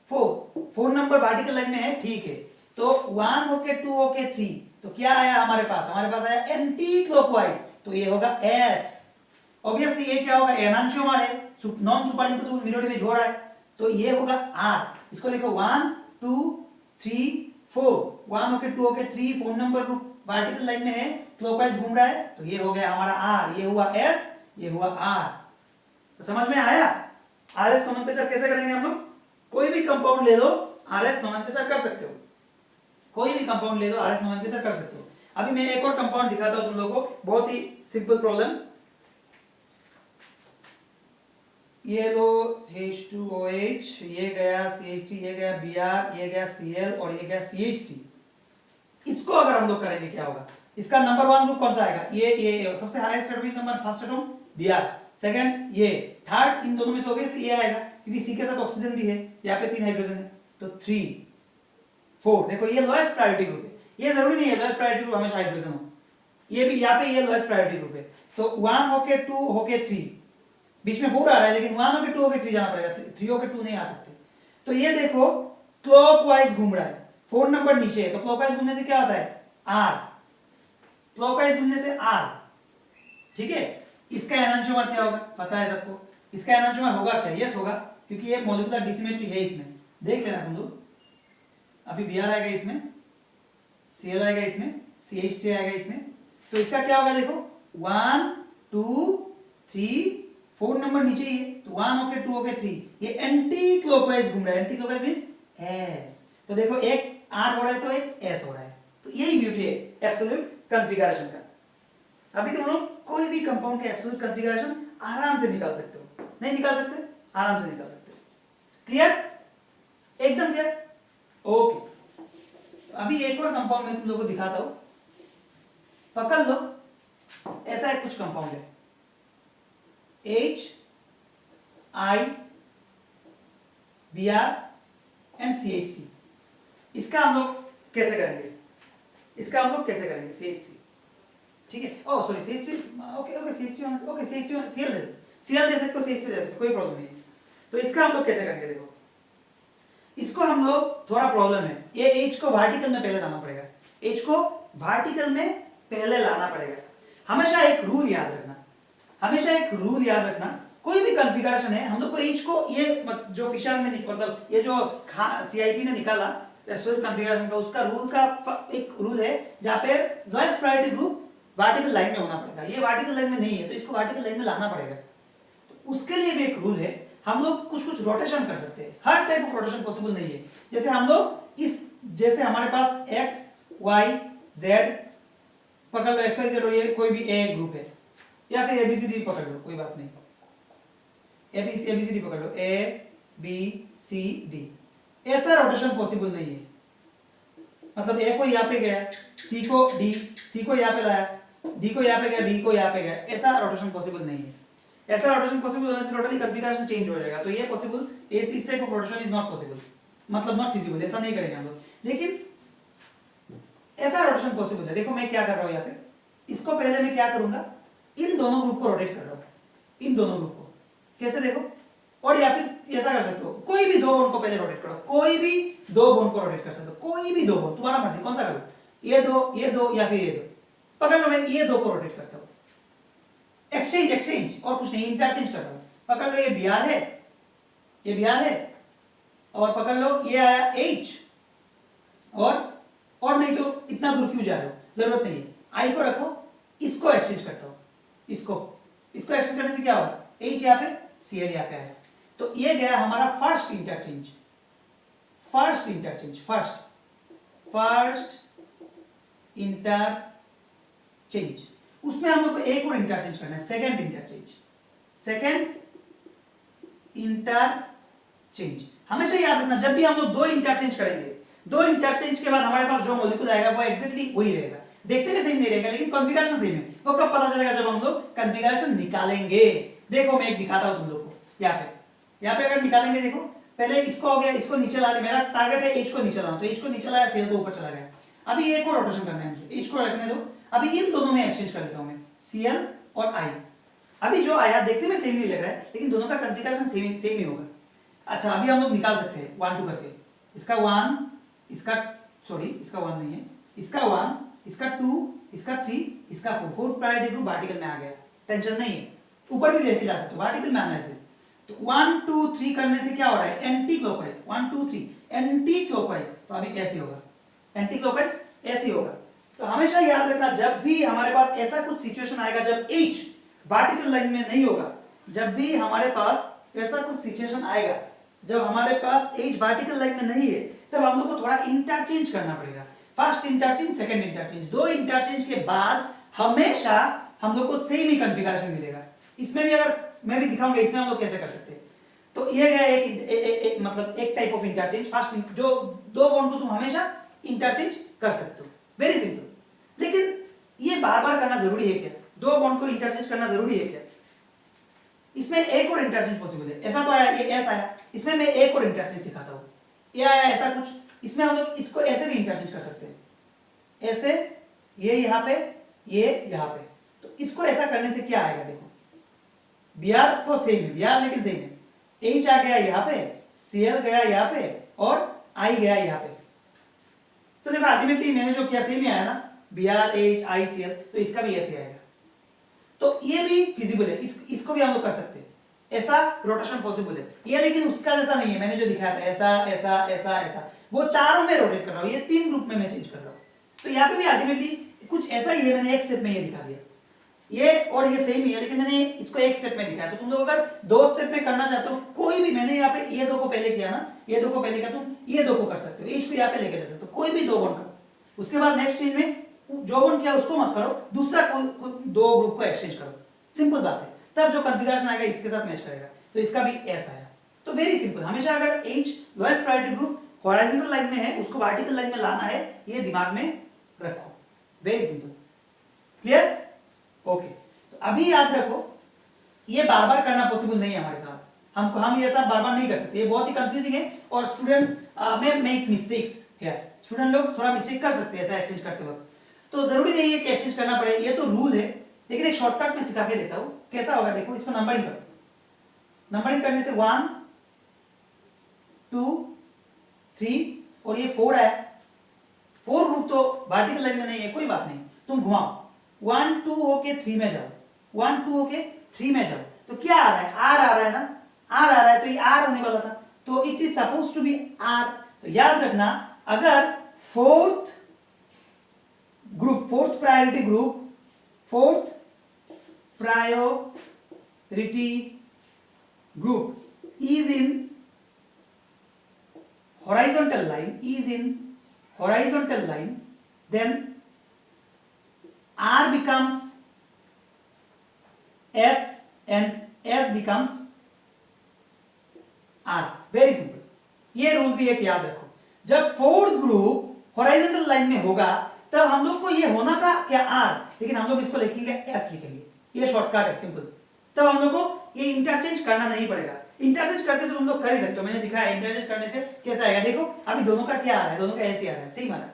4, 4 नंबर वर्टिकल लाइन में है, ठीक है। तो 1 होके 2 होके 3, तो क्या आया हमारे पास आया एंटी क्लॉकवाइज, तो ये होगा S। ऑब्वियसली ये क्या होगा, एनांशियोमर है, नॉन सुपरइम्पोसिबल मिरर इमेज हो रहा है, तो ये होगा R। इसको लिखो 1 2 3 4, 1 होके 2 होके 3, 4 नंबर ग्रुप वर्टिकल लाइन में है, क्लॉकवाइज घूम रहा है, तो ये हो गया हमारा R, ये हुआ S, ये हुआ R। तो समझ में आया, RS नोमेनक्लेचर कैसे करेंगे हम लोग। कोई भी कंपाउंड ले लो RS नोमेनक्लेचर कर सकते हो, कोई भी कंपाउंड ले लो RS नोमेनक्लेचर कर सकते हो। अभी मैं एक और कंपाउंड दिखाता हूं तुम लोगों को, बहुत ही सिंपल प्रॉब्लम। ये लो H2OH, ये गया CH3, ये गया Br, ये गया Cl और ये गया CH3। इसको अगर हम लोग करेंगे क्या होगा, इसका नंबर 1 ग्रुप कौन सा आएगा? ये सबसे highest atomic number first atom Br, second ये, थर्ड इन दोनों में से ऑब्वियसली ये आएगा क्योंकि C के साथ ऑक्सीजन भी है, यहाँ पे 3 हाइड्रोजन है, तो 3 4। देखो ये लोएस्ट प्रायोरिटी ग्रुप है, ये जरूरी नहीं है लोएस्ट प्रायोरिटी ग्रुप हमेशा हाइड्रोजन हो, ये भी यहाँ पे ये लोएस्ट प्रायोरिटी ग्रुप है। तो 1 होके 2 होके 3, बीच में 4 आ रहा है लेकिन 1 होके 2 होके 3 जाना पड़ेगा, 3 होके 2 नहीं आ सकते। तो ये देखो क्लॉकवाइज घूम रहा है, 4 नंबर नीचे है, तो क्लॉकवाइज घूमने से क्या होता है? R, क्लॉकवाइज घूमने से R, ठीक है। इसका एनर्जीओमर क्या होगा पता है सबको? इसका एनर्जीओमर होगा क्या? यस होगा, क्योंकि ये मॉलिक्यूलर डिसिमेट्री है इसमें, देख लेना तुम लोग। अभी Br आएगा इसमें, Cl आएगा इसमें, CH3 आएगा इसमें, तो इसका क्या होगा देखो 1 2 3 4 नंबर नीचे ही है, तो 1 होके 2 होके 3, ये एंटी क्लॉकवाइज घूम रहा है, एंटी क्लॉकवाइज मींस एस। तो देखो एक R हो रहा है तो एक S हो रहा है, तो यही ब्यूटी है एब्सोल्यूट कॉन्फ़िगरेशन का। अभी तुम लोग कोई भी कंपाउंड के एब्सोल्यूट कॉन्फ़िगरेशन आराम से निकाल सकते हो, नहीं निकाल सकते? आराम से निकाल सकते हो। क्लियर? एकदम क्लियर? ओके, अभी एक और कंपाउंड मैं तुम लोगों को दिखाता हूं, पकड़ लो। ऐसा एक कुछ कंपाउंड है HIBr एंड CH3। इसका हम लोग कैसे करेंगे? CH3, ठीक है। Oh sorry CH3, okay CH3, okay Cl दे सकते हो, CH3 दे सकते हो, कोई प्रॉब्लम नहीं है। तो इसका हम लोग कैसे करेंगे? देखो इसको हम लोग थोड़ा प्रॉब्लम है, ये H को वर्टिकल में पहले लाना पड़ेगा, H को वर्टिकल में पहले लाना पड़ेगा। हमेशा एक रूल याद रखना, कोई भी कॉन्फ़िगरेशन है हम लोग को H को, ये जो फिशर ने मतलब ये जो CIP ने निकाला कॉन्फ़िगरेशन का, उसका रूल का एक रूल है जहां पे lowest priority group vertical line में होना पड़ेगा। ये वर्टिकल लाइन में नहीं है तो इसको वर्टिकल लाइन में लाना पड़ेगा। तो उसके लिए भी एक रूल है, हम लोग कुछ रोटेशन कर सकते हैं, हर टाइप ऑफ रोटेशन पॉसिबल नहीं है। जैसे हम लोग जैसे हमारे पास x y z पकड़ लो, x y z, और ये कोई भी A ग्रुप है, या फिर ABCD पकड़ लो, कोई बात नहीं, ABCD पकड़ लो, A B C D, ऐसा रोटेशन पॉसिबल नहीं है। मतलब A को यहाँ पे गया, C को यहाँ पे लाया, D को यहाँ पे गया, B को यहाँ पे गया, ऐसा रोटेशन पॉसिबल नहीं है। ऐसा रोटेशन पॉसिबल होने से टोटली कॉन्फ़िगरेशन चेंज हो जाएगा, तो ये पॉसिबल, इस type of rotation is not possible, मतलब नॉट फिजिबल, ऐसा नहीं करेंगे हम लोग। लेकिन ऐसा रोटेशन पॉसिबल है। देखो मैं क्या कर रहा हूं यहाँ पे, इसको पहले मैं क्या करूंगा, इन दोनों ग्रुप को रोटेट कर रहा हूं, इन दोनों ग्रुप को कैसे देखो, और या फिर ऐसा कर सकते हो, कोई भी 2 बॉन्ड को पहले रोटेट करो, कोई भी 2 बॉन्ड को रोटेट कर सकते हो, कोई भी 2 बॉन्ड, तुम्हारा मर्जी कौन सा करो, ये दो या फिर ये दो। पकड़ लो, मैं ये 2 को रोटेट करता हूं, एक्सचेंज और कुछ नहीं, इंटरचेंज कर रहा हूं। पकड़ लो ये Br है, ये Br है, और पकड़ लो ये आया H, और नहीं तो इतना दूर क्यों जा रहे हो, जरूरत नहीं है, I को रखो, इसको एक्सचेंज करता हूं, इसको एक्सचेंज करने से क्या होगा, H यहाँ पे, Cl यहाँ पे आया, तो ये गया हमारा फर्स्ट इंटरचेंज, फर्स्ट इंटरचेंज। उसमें हम लोग को एक और इंटरचेंज करना है, सेकंड इंटरचेंज। हमेशा याद रखना, जब भी हम लोग 2 इंटरचेंज करेंगे, 2 इंटरचेंज के बाद हमारे पास जो मॉलिक्यूल आएगा वो एग्जैक्टली वही रहेगा, देखते में सेम नहीं रहेगा लेकिन कॉन्फ़िगरेशन सेम है। वो कब पता चलेगा, जब हम लोग कॉन्फ़िगरेशन निकालेंगे। देखो मैं एक दिखाता हूं तुम लोग को, यहाँ पे अगर निकालेंगे, देखो पहले इसको हो गया, इसको नीचे ला, मेरा टारगेट है H को नीचे लाना, तो H को नीचे लाया, Cl तो ऊपर चला गया। अभी एक और रोटेशन करना है मुझे, H को रखने दो, अभी इन दोनों में एक्सचेंज कर लेता हूं मैं, Cl और I। अभी जो आया देखने में सेम नहीं लग रहा है लेकिन दोनों का कॉन्फ़िगरेशन सेम ही होगा। अच्छा अभी हम लोग निकाल सकते हैं 1 2 करके, इसका 1, इसका 1 नहीं है, इसका 1, इसका 2, इसका 3, इसका 4 प्रायोरिटी ग्रुप वर्टिकल में आ गया, टेंशन नहीं है, ऊपर भी लेके जा सकते हो, वर्टिकल में आना है ऐसे। तो 1 2 3 करने से क्या हो रहा है, एंटी क्लॉकवाइज, 1 2 3 एंटी क्लॉकवाइज, तो अभी ऐसे होगा, एंटी क्लॉकवाइज ऐसे होगा। तो हमेशा याद रखना, जब भी हमारे पास ऐसा कुछ सिचुएशन आएगा जब H वर्टिकल लाइन में नहीं होगा, जब भी हमारे पास ऐसा कुछ सिचुएशन आएगा जब हमारे पास H वर्टिकल लाइन में नहीं है, तब हम लोग को थोड़ा इंटरचेंज करना पड़ेगा, first interchange, second interchange. 2 interchange के बाद हमेशा हम लोग को सेम ही कॉन्फ़िगरेशन मिलेगा। इसमें भी अगर मैं भी दिखाऊंगा इसमें हम लोग कैसे कर सकते हैं। तो ये गया एक मतलब एक टाइप ऑफ इंटरचेंज, फर्स्ट जो 2 बॉन्ड को तुम हमेशा इंटरचेंज कर सकते हो, वेरी सिंपल। लेकिन ये बार बार करना जरूरी है क्या? दो बॉन्ड को इंटरचेंज करना जरूरी है क्या? इसमें एक और इंटरचेंज पॉसिबल है। ऐसा तो आया, ये एस आया, इसमें मैं एक और इंटरचेंज सिखाता हूं। ये आया ऐसा कुछ, इसमें हम लोग इसको ऐसे भी इंटरचेंज कर सकते हैं, ऐसे, ये यहां पे, ये यहां पे। तो इसको ऐसा करने से क्या आएगा देखो, Br को सेम है, Br लेकिन सेम है, H आ गया यहां पे, Cl गया यहां पे और I गया यहां पे। तो देखो अल्टीमेटली मैंने जो किया सेम ही आया ना, Br H I Cl, तो इसका भी ऐसे आएगा। तो ये भी फिजिबल है, इसको भी हम लोग कर सकते हैं, ऐसा रोटेशन पॉसिबल है। ये लेकिन उसका जैसा नहीं है, मैंने जो दिखाया था ऐसा ऐसा ऐसा ऐसा, वो चारों में रोटेट कर रहा हूं, ये 3 ग्रुप में मैं चेंज कर रहा हूं। तो यहाँ पे भी अल्टीमेटली कुछ ऐसा ही है, मैंने एक स्टेप में ये दिखा दिया, ये और ये सेम ही है, लेकिन मैंने इसको एक स्टेप में दिखाया। तो तुम लोग अगर 2 स्टेप में करना चाहते हो, कोई भी, मैंने यहाँ पे ये 2 को पहले किया ना, ये 2 को पहले किया, तुम ये 2 को कर सकते हो, एच को यहाँ पे लेके जा सकते हो, कोई भी 2 बॉन्ड करो, उसके बाद नेक्स्ट चेंज में जो बॉन्ड किया उसको मत करो, दूसरा कोई 2 ग्रुप को एक्सचेंज करो, सिंपल बात है। तब जो कॉन्फ़िगरेशन आएगा इसके साथ मैच करेगा। तो इसका भी एस आया। तो वेरी सिंपल, हमेशा अगर H lowest priority group horizontal line में है, उसको वर्टिकल लाइन में लाना है, ये दिमाग में रखो, वेरी सिंपल, क्लियर? ओके। तो अभी याद रखो, ये बार बार करना पॉसिबल नहीं है हमारे साथ, हम ये सब बार बार नहीं कर सकते, ये बहुत ही कंफ्यूजिंग है और स्टूडेंट्स में मेक मिस्टेक्स हियर, स्टूडेंट लोग थोड़ा मिस्टेक कर सकते हैं ऐसा एक्सचेंज करते वक्त। तो जरूरी नहीं है कि एक्सचेंज करना पड़े, ये तो रूल है, लेकिन एक शॉर्टकट में सिखा के देता हूं, कैसा होगा देखो। इसको नंबरिंग करो, नंबरिंग करने से 1 2 3 और ये 4 है, 4 ग्रुप तो वर्टिकल लाइन में नहीं है, कोई बात नहीं, तुम घुमाओ, 1 2 होके 3 में जाओ, 1 2 होके 3 में जाओ, तो क्या आ रहा है, आर आ रहा है ना, आर आ रहा है, तो ये आर होने वाला था, तो it is suppose to be R. तो याद रखना, अगर fourth group, fourth priority group, fourth priority group is in horizontal line, then R becomes S and S becomes R, very simple. ये रूल भी एक याद रखो, जब फोर्थ ग्रुप हॉरिजॉन्टल लाइन में होगा तब हम लोग को ये होना था क्या, R, लेकिन हम लोग इसको लिखेंगे S लिखेंगे, ये शॉर्टकट है, सिंपल। तब हम लोग को ये इंटरचेंज करना नहीं पड़ेगा, इंटरचेंज करके तो तुम लोग कर ही सकते हो, मैंने दिखाया इंटरचेंज करने से कैसा आएगा। देखो अभी दोनों का क्या आ रहा है, दोनों का ऐसे आ रहा है, सेम आ रहा है,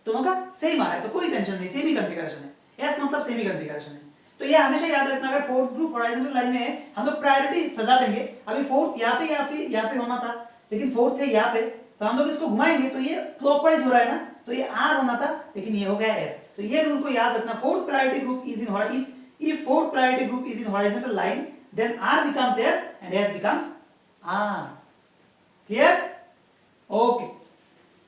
दोनों का सेम आ रहा है, तो कोई टेंशन नहीं, सेमी कॉन्फ़िगरेशन है, एस मतलब सेमी कॉन्फ़िगरेशन है। तो ये हमेशा याद रखना, अगर फोर्थ ग्रुप हॉरिजॉन्टल लाइन में है, हम लोग प्रायोरिटी सजा देंगे, अभी फोर्थ यहाँ पे या फिर यहाँ पे होना था, लेकिन फोर्थ है यहाँ पे, तो हम लोग इसको घुमाएंगे, तो ये क्लॉकवाइज हो रहा है ना, तो ये आर होना था, लेकिन ये हो गया एस। तो ये रूल को याद रखना, fourth priority group is in, if fourth priority group is in horizontal line, then R becomes S and S becomes R. Clear? Okay.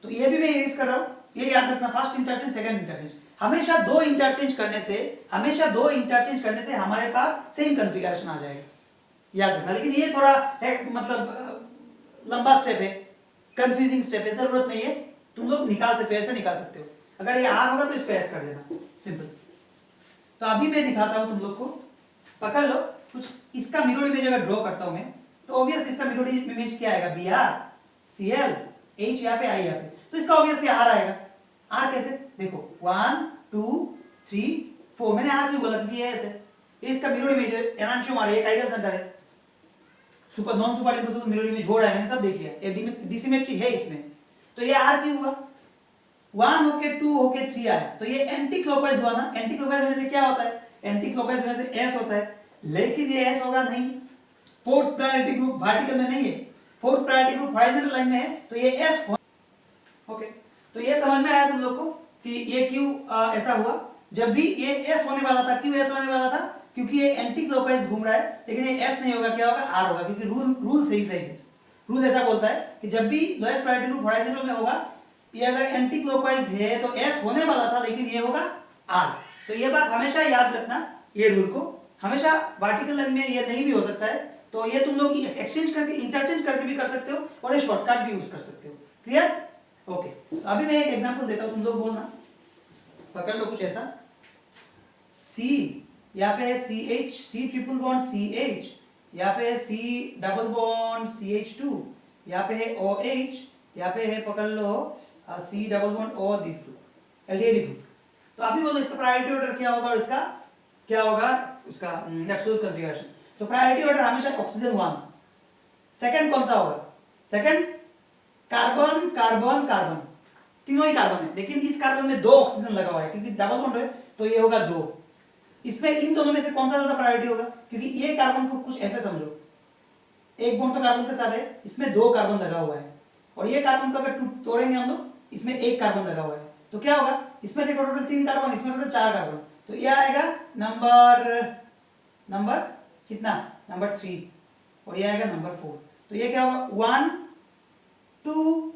तो ये भी मैं यूज कर रहा हूं, ये याद रखना, फर्स्ट इंटरचेंज सेकंड इंटरचेंज, हमेशा दो इंटरचेंज करने से हमारे पास सेम कॉन्फ़िगरेशन आ जाएगा, याद रखना। लेकिन ये थोड़ा मतलब लंबा स्टेप है, कंफ्यूजिंग स्टेप है, जरूरत नहीं है, तुम लोग निकाल सकते हो, ऐसे निकाल सकते हो। अगर ये R होगा तो इसको S कर देना, सिंपल। तो अभी मैं दिखाता हूं तुम लोग को, पकड़ लो कुछ, इसका मिरर इमेज अगर ड्रॉ करता हूं मैं, तो ऑब्वियसली इसका मिरर इमेज क्या आएगा, Br Cl H यहाँ पे I यहाँ पे, तो इसका ऑब्वियसली R आएगा। R कैसे, देखो 1 2 3 4, मैंने R क्यों बोला, क्योंकि ये ऐसे, ये इसका मिरर इमेज है, एनांशियोमर है, एक आइडियल सेंटर है, super non super impossible mirror image हो रहा है, मैंने सब देख लिया, एक डिसिमेट्री है इसमें, तो ये R क्यों हुआ, 1 होके 2 होके 3 आया, तो ये एंटी क्लॉकवाइज हुआ ना, एंटी क्लॉकवाइज होने से क्या होता है, एंटी क्लॉकवाइज होने से S होता है, लेकिन ये S होगा नहीं, फोर्थ प्रायोरिटी ग्रुप वर्टिकल में नहीं है, fourth priority group horizontal line में है, तो ये S ओके। तो ये समझ में आया तुम लोग को कि ये क्यों ऐसा हुआ, जब भी ये S होने वाला था, क्यों S होने वाला था, क्योंकि ये एंटी क्लॉकवाइज घूम रहा है, लेकिन ये S नहीं होगा, क्या होगा, R होगा, क्योंकि रूल सही रूल ऐसा बोलता है कि जब भी लोएस्ट प्रायोरिटी ग्रुप हॉरिजॉन्टल में होगा, ये अगर एंटी क्लॉकवाइज है तो S होने वाला था, लेकिन ये होगा R। तो ये बात हमेशा याद रखना, ये रूल को, हमेशा वर्टिकल लाइन में ये नहीं भी हो सकता है, तो ये तुम लोग एक्सचेंज करके, इंटरचेंज करके भी कर सकते हो, और ये शॉर्टकट भी यूज कर सकते हो, क्लियर? ओके। तो अभी मैं एक एग्जांपल देता हूं, तुम लोग बोलना, पकड़ लो कुछ ऐसा, C यहाँ पे है CH, C triple bond CH, यहाँ पे है C डबल बॉन्ड CH2, यहाँ पे है OH, यहाँ पे है पकड़ लो C double bond O, this group aldehyde group, तो अभी बोलो इसका प्रायोरिटी ऑर्डर क्या होगा और इसका क्या होगा, उसका एब्सोल्यूट कॉन्फ़िगरेशन। तो प्रायोरिटी ऑर्डर हमेशा ऑक्सीजन 1, सेकंड कौन सा होगा, सेकंड कार्बन कार्बन कार्बन, तीनों ही कार्बन है, लेकिन इस कार्बन में 2 ऑक्सीजन लगा हुआ है क्योंकि डबल बॉन्ड है, तो ये होगा 2। इसमें इन दोनों में से कौन सा ज्यादा प्रायोरिटी होगा, क्योंकि ये कार्बन को कुछ ऐसे समझो, एक बॉन्ड तो कार्बन के साथ है, इसमें 2 कार्बन लगा हुआ है, और ये कार्बन को अगर तोड़ेंगे हम लोग, इसमें 1 कार्बन लगा हुआ है, तो क्या होगा, इसमें देखो टोटल 3 कार्बन, इसमें टोटल 4 कार्बन, तो ये आएगा नंबर कितना, नंबर 3, और ये आएगा नंबर 4। तो ये क्या होगा, 1 2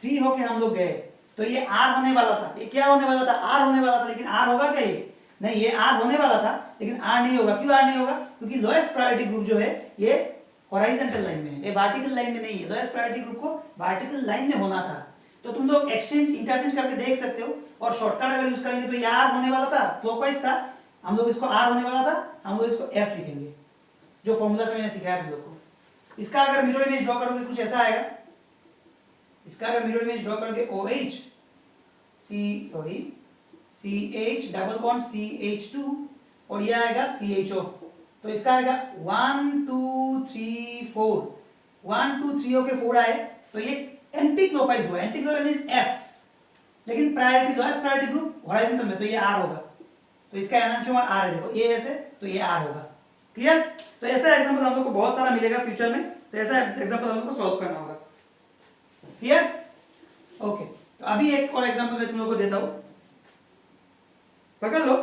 3 होके हम लोग गए, तो ये R होने वाला था, ये क्या होने वाला था, R होने वाला था, लेकिन R होगा क्या, ये नहीं, ये R होने वाला था लेकिन R नहीं होगा। क्यों R नहीं होगा, क्योंकि लोएस्ट प्रायोरिटी ग्रुप जो है ये हॉरिजॉन्टल लाइन में है, ये वर्टिकल लाइन में नहीं है। लोएस्ट प्रायोरिटी ग्रुप को वर्टिकल लाइन में होना था, तो तुम लोग एक्सचेंज इंटरचेंज करके देख सकते हो, और शॉर्टकट अगर यूज करेंगे तो ये R होने वाला था, क्लॉकवाइज था, हम लोग इसको R होने वाला था, हम लोग इसको S लिखेंगे, जो फॉर्मूला से मैंने सिखाया तुम लोग को। इसका अगर मिरर इमेज ड्रॉ करोगे कुछ ऐसा आएगा, इसका अगर मिरर इमेज ड्रॉ करोगे OH CH double bond CH2 और ये आएगा CHO, तो इसका आएगा 1 2 3 4, 1 2 3 होके 4 आए, तो ये एंटी क्लॉकवाइज हुआ, एंटी क्लॉकवाइज मींस S, लेकिन priority lowest priority group horizontal में, तो ये R होगा, तो इसका एनांशियोमर R है, देखो ये ऐसे, तो ये R होगा। क्लियर, तो ऐसा एग्जांपल हम लोग को बहुत सारा मिलेगा फ्यूचर में, तो ऐसा एग्जांपल हम लोग को सॉल्व करना होगा। क्लियर, ओके, तो अभी एक और एग्जांपल मैं तुम लोगों को देता हूं, पकड़ लो।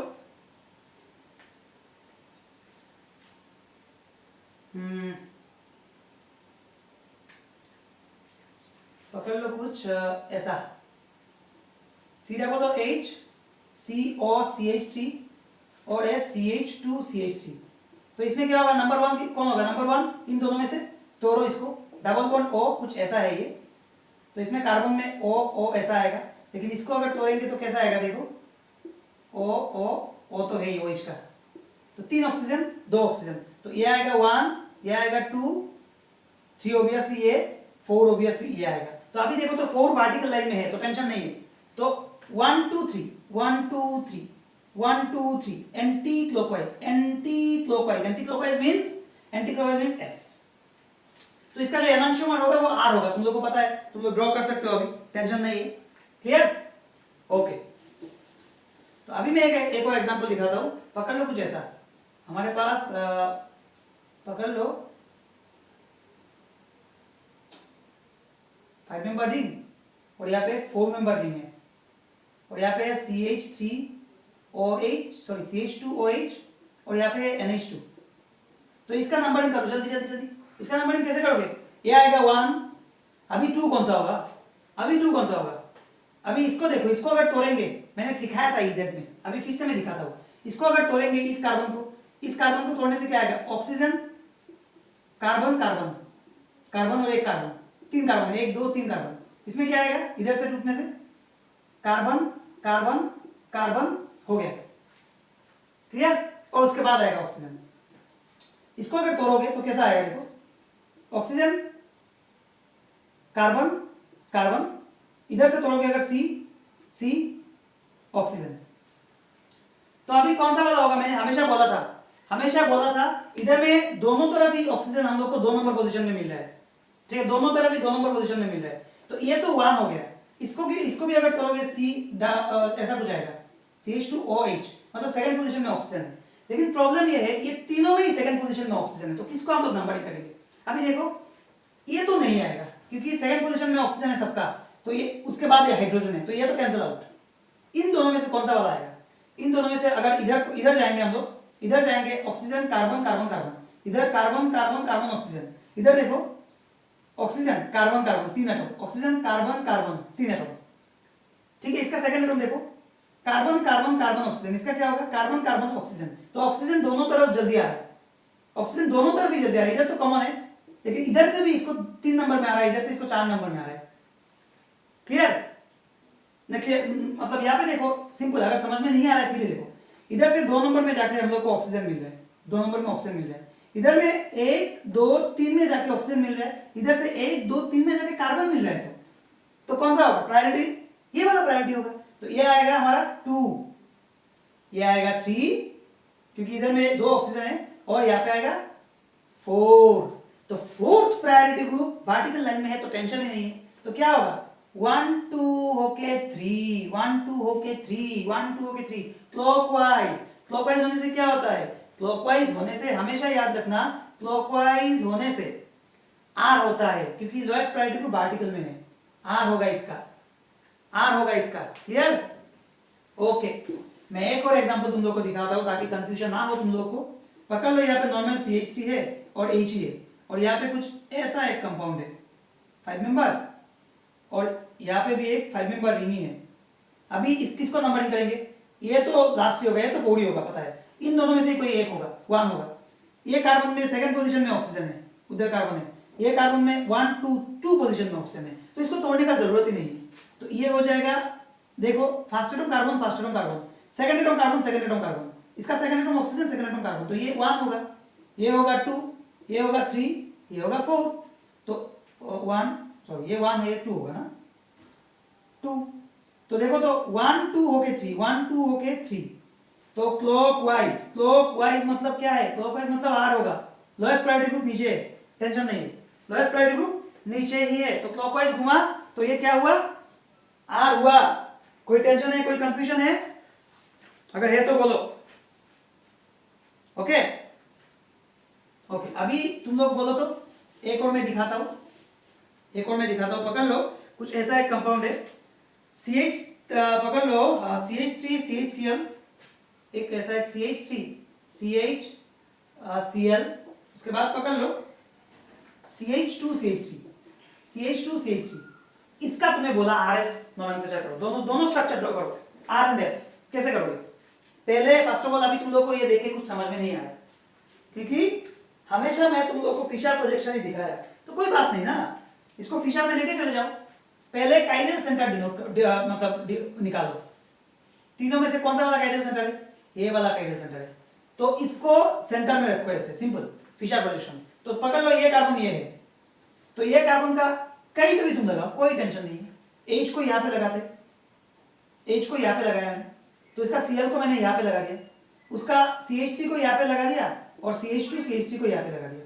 पकड़ लो कुछ ऐसा, COOH COCH3 और CH2CH3, तो इसमें क्या होगा, नंबर 1 कौन होगा, नंबर 1 इन दोनों में से तोड़ो इसको, डबल बॉन्ड O कुछ ऐसा है ये, तो इसमें कार्बन में O ऐसा आएगा, लेकिन इसको अगर तोड़ेंगे तो कैसा आएगा, देखो O तो है ही OH का, तो 3 ऑक्सीजन 2 ऑक्सीजन, तो ये आएगा 1, ये आएगा 2 3 ऑब्वियसली ये, 4 ऑब्वियसली ये आएगा। तो अभी देखो तो 4 वर्टिकल लाइन में है, तो टेंशन नहीं है, तो 1 2 3 1 2 3 1 2 3 एंटी क्लॉकवाइज मींस S, तो इसका जो एनांशियोमर होगा वो R होगा, तुम लोग को पता है, तुम लोग ड्रॉ कर सकते हो, अभी टेंशन नहीं है। क्लियर, ओके, तो अभी मैं एक और एग्जांपल दिखाता हूं, पकड़ लो कुछ ऐसा, हमारे पास पकड़ लो 5 मेंबर रिंग, और यहाँ पे 4 मेंबर रिंग है, और यहाँ पे है CH2OH और यहाँ पे है NH2, तो इसका नंबरिंग करो जल्दी जल्दी जल्दी। इसका नंबरिंग कैसे करोगे, ये आएगा 1, अभी 2 कौन सा होगा, अभी इसको देखो, इसको अगर तोड़ेंगे, मैंने सिखाया था EZ में, अभी फिर से मैं दिखाता हूं, इसको अगर तोड़ेंगे, इस कार्बन को तोड़ने से क्या आएगा, ऑक्सीजन कार्बन कार्बन कार्बन और एक कार्बन, 3 कार्बन, 1 2 3 कार्बन, इसमें क्या आएगा, इधर से टूटने से कार्बन कार्बन कार्बन हो गया। क्लियर, और उसके बाद आएगा ऑक्सीजन, इसको अगर तोड़ोगे तो कैसा आएगा, देखो ऑक्सीजन कार्बन कार्बन, इधर से तोड़ोगे अगर C ऑक्सीजन, तो अभी कौन सा वाला होगा, मैंने हमेशा बोला था इधर में दोनों तरफ ही ऑक्सीजन हम लोग को 2 नंबर पोजीशन में मिल रहा है, ठीक है, दोनों तरफ ही 2 नंबर पोजीशन में मिल रहा है, तो ये तो 1 हो गया, इसको भी अगर तोड़ोगे ऐसा कुछ आएगा, CH2OH, मतलब सेकंड पोजीशन में ऑक्सीजन है, लेकिन प्रॉब्लम ये है, ये तीनों में ही सेकंड पोजीशन में ऑक्सीजन है, तो किसको हम लोग नंबरिंग करेंगे, अभी देखो ये तो नहीं आएगा क्योंकि सेकंड पोजीशन में ऑक्सीजन है सबका, तो ये उसके बाद ये हाइड्रोजन है, तो ये तो कैंसिल आउट। इन दोनों में से कौन सा वाला आएगा, इन दोनों में से अगर इधर जाएंगे हम लोग, इधर जाएंगे ऑक्सीजन कार्बन कार्बन कार्बन, इधर कार्बन कार्बन कार्बन ऑक्सीजन, इधर देखो oxygen carbon carbon 3 atom, oxygen carbon carbon 3 atom, ठीक है, इसका सेकंड एटम देखो कार्बन कार्बन कार्बन ऑक्सीजन, इसका क्या होगा, कार्बन कार्बन ऑक्सीजन, तो ऑक्सीजन दोनों तरफ जल्दी आ रहा है, ऑक्सीजन दोनों तरफ ही जल्दी आ रहा है, इधर तो कॉमन है, लेकिन इधर से भी इसको 3 नंबर में आ रहा है, इधर से इसको 4 नंबर में आ रहा है। क्लियर, मतलब यहाँ पे देखो सिंपल, अगर समझ में नहीं आ रहा है फिर देखो, इधर से 2 नंबर में जाके हम लोग को ऑक्सीजन मिल रहा है, 2 नंबर में ऑक्सीजन मिल रहा है, इधर में 1 2 3 में जाके ऑक्सीजन मिल रहा है, इधर से 1 2 3 में जाके कार्बन मिल रहा है, तो कौन सा होगा प्रायोरिटी, ये वाला प्रायोरिटी होगा, तो ये आएगा हमारा 2, ये आएगा 3 क्योंकि इधर में 2 ऑक्सीजन है, और यहाँ पे आएगा 4। तो fourth priority group vertical line में है तो टेंशन ही नहीं है। तो क्या होगा 1 2 होके 3, 1 2 होके 3, 1 2 होके 3, क्लॉकवाइज। क्लॉकवाइज होने से क्या होता है, क्लॉकवाइज होने से हमेशा याद रखना, क्लॉकवाइज होने से आर होता है क्योंकि लोएस्ट प्रायोरिटी ग्रुप वर्टिकल में है। आर होगा इसका, आर होगा इसका। क्लियर? ओके, मैं एक और एग्जांपल तुम लोग को दिखाता हूं ताकि कंफ्यूजन ना हो तुम लोग को। पकड़ लो, यहाँ पे नॉर्मल CH3 है और H है, और यहाँ पे कुछ ऐसा एक कंपाउंड है 5 मेंबर, और यहाँ पे भी एक 5 मेंबर रिंग है। अभी किसको नंबरिंग करेंगे, ये तो लास्ट ही होगा, ये तो 4 ही होगा, पता है। इन दोनों में से कोई एक होगा, 1 होगा। ये कार्बन में सेकंड पोजीशन में ऑक्सीजन है, उधर कार्बन है। ये कार्बन में 1 2 पोजीशन में ऑक्सीजन है, तो इसको तोड़ने का जरूरत ही नहीं है। तो ये हो जाएगा, देखो first atom carbon, first atom carbon, second atom carbon, second atom carbon, इसका second atom oxygen, second atom carbon, तो ये 1 होगा, ये होगा 2, ये होगा 3, ये होगा 4। तो 1 सॉरी ये 1 है, ये 2 होगा ना, 2। तो देखो, तो 1 2 होके 3, 1 2 होके 3, तो क्लॉकवाइज। क्लॉकवाइज मतलब क्या है, क्लॉकवाइज मतलब आर होगा। लोएस्ट प्रायोरिटी ग्रुप नीचे है, टेंशन नहीं है, लोएस्ट प्रायोरिटी ग्रुप नीचे ही है, तो क्लॉकवाइज घुमा तो ये क्या हुआ, आर हुआ। कोई टेंशन है, कोई कंफ्यूजन है? अगर है तो बोलो। ओके ओके, अभी तुम लोग बोलो तो एक और मैं दिखाता हूं, एक और मैं दिखाता हूं। पकड़ लो, कुछ ऐसा एक कंपाउंड है CH, पकड़ लो CH3 CHCl, एक ऐसा एक CH3 CHCl, उसके बाद पकड़ लो CH2 CH3 CH2 CH3। इसका तुम्हें बोला RS नोमेनक्लेचर करो, दोनों स्ट्रक्चर ड्रॉ करो, R एंड S। कैसे करोगे? पहले फर्स्ट ऑफ ऑल अभी तुम लोग को ये देख के कुछ समझ में नहीं आया, क्योंकि हमेशा मैं तुम लोग को फिशर प्रोजेक्शन ही दिखाया, तो कोई बात नहीं ना, इसको फिशर में लेके चले जाओ। पहले काइरल सेंटर मतलब निकालो, तीनों में से कौन सा वाला काइरल सेंटर है, ये वाला काइरल सेंटर है, तो इसको सेंटर में रखो ऐसे, सिंपल फिशर प्रोजेक्शन। तो पकड़ लो, ये कार्बन ये है, तो ये कार्बन का कहीं पे भी तुम लगाओ, कोई टेंशन नहीं है। H को यहाँ पे लगाते, H को यहाँ पे लगाया मैंने, तो इसका Cl को मैंने यहाँ पे लगा दिया, उसका CH3 को यहाँ पे लगा दिया, और CH2 CH3 को यहाँ पे लगा दिया।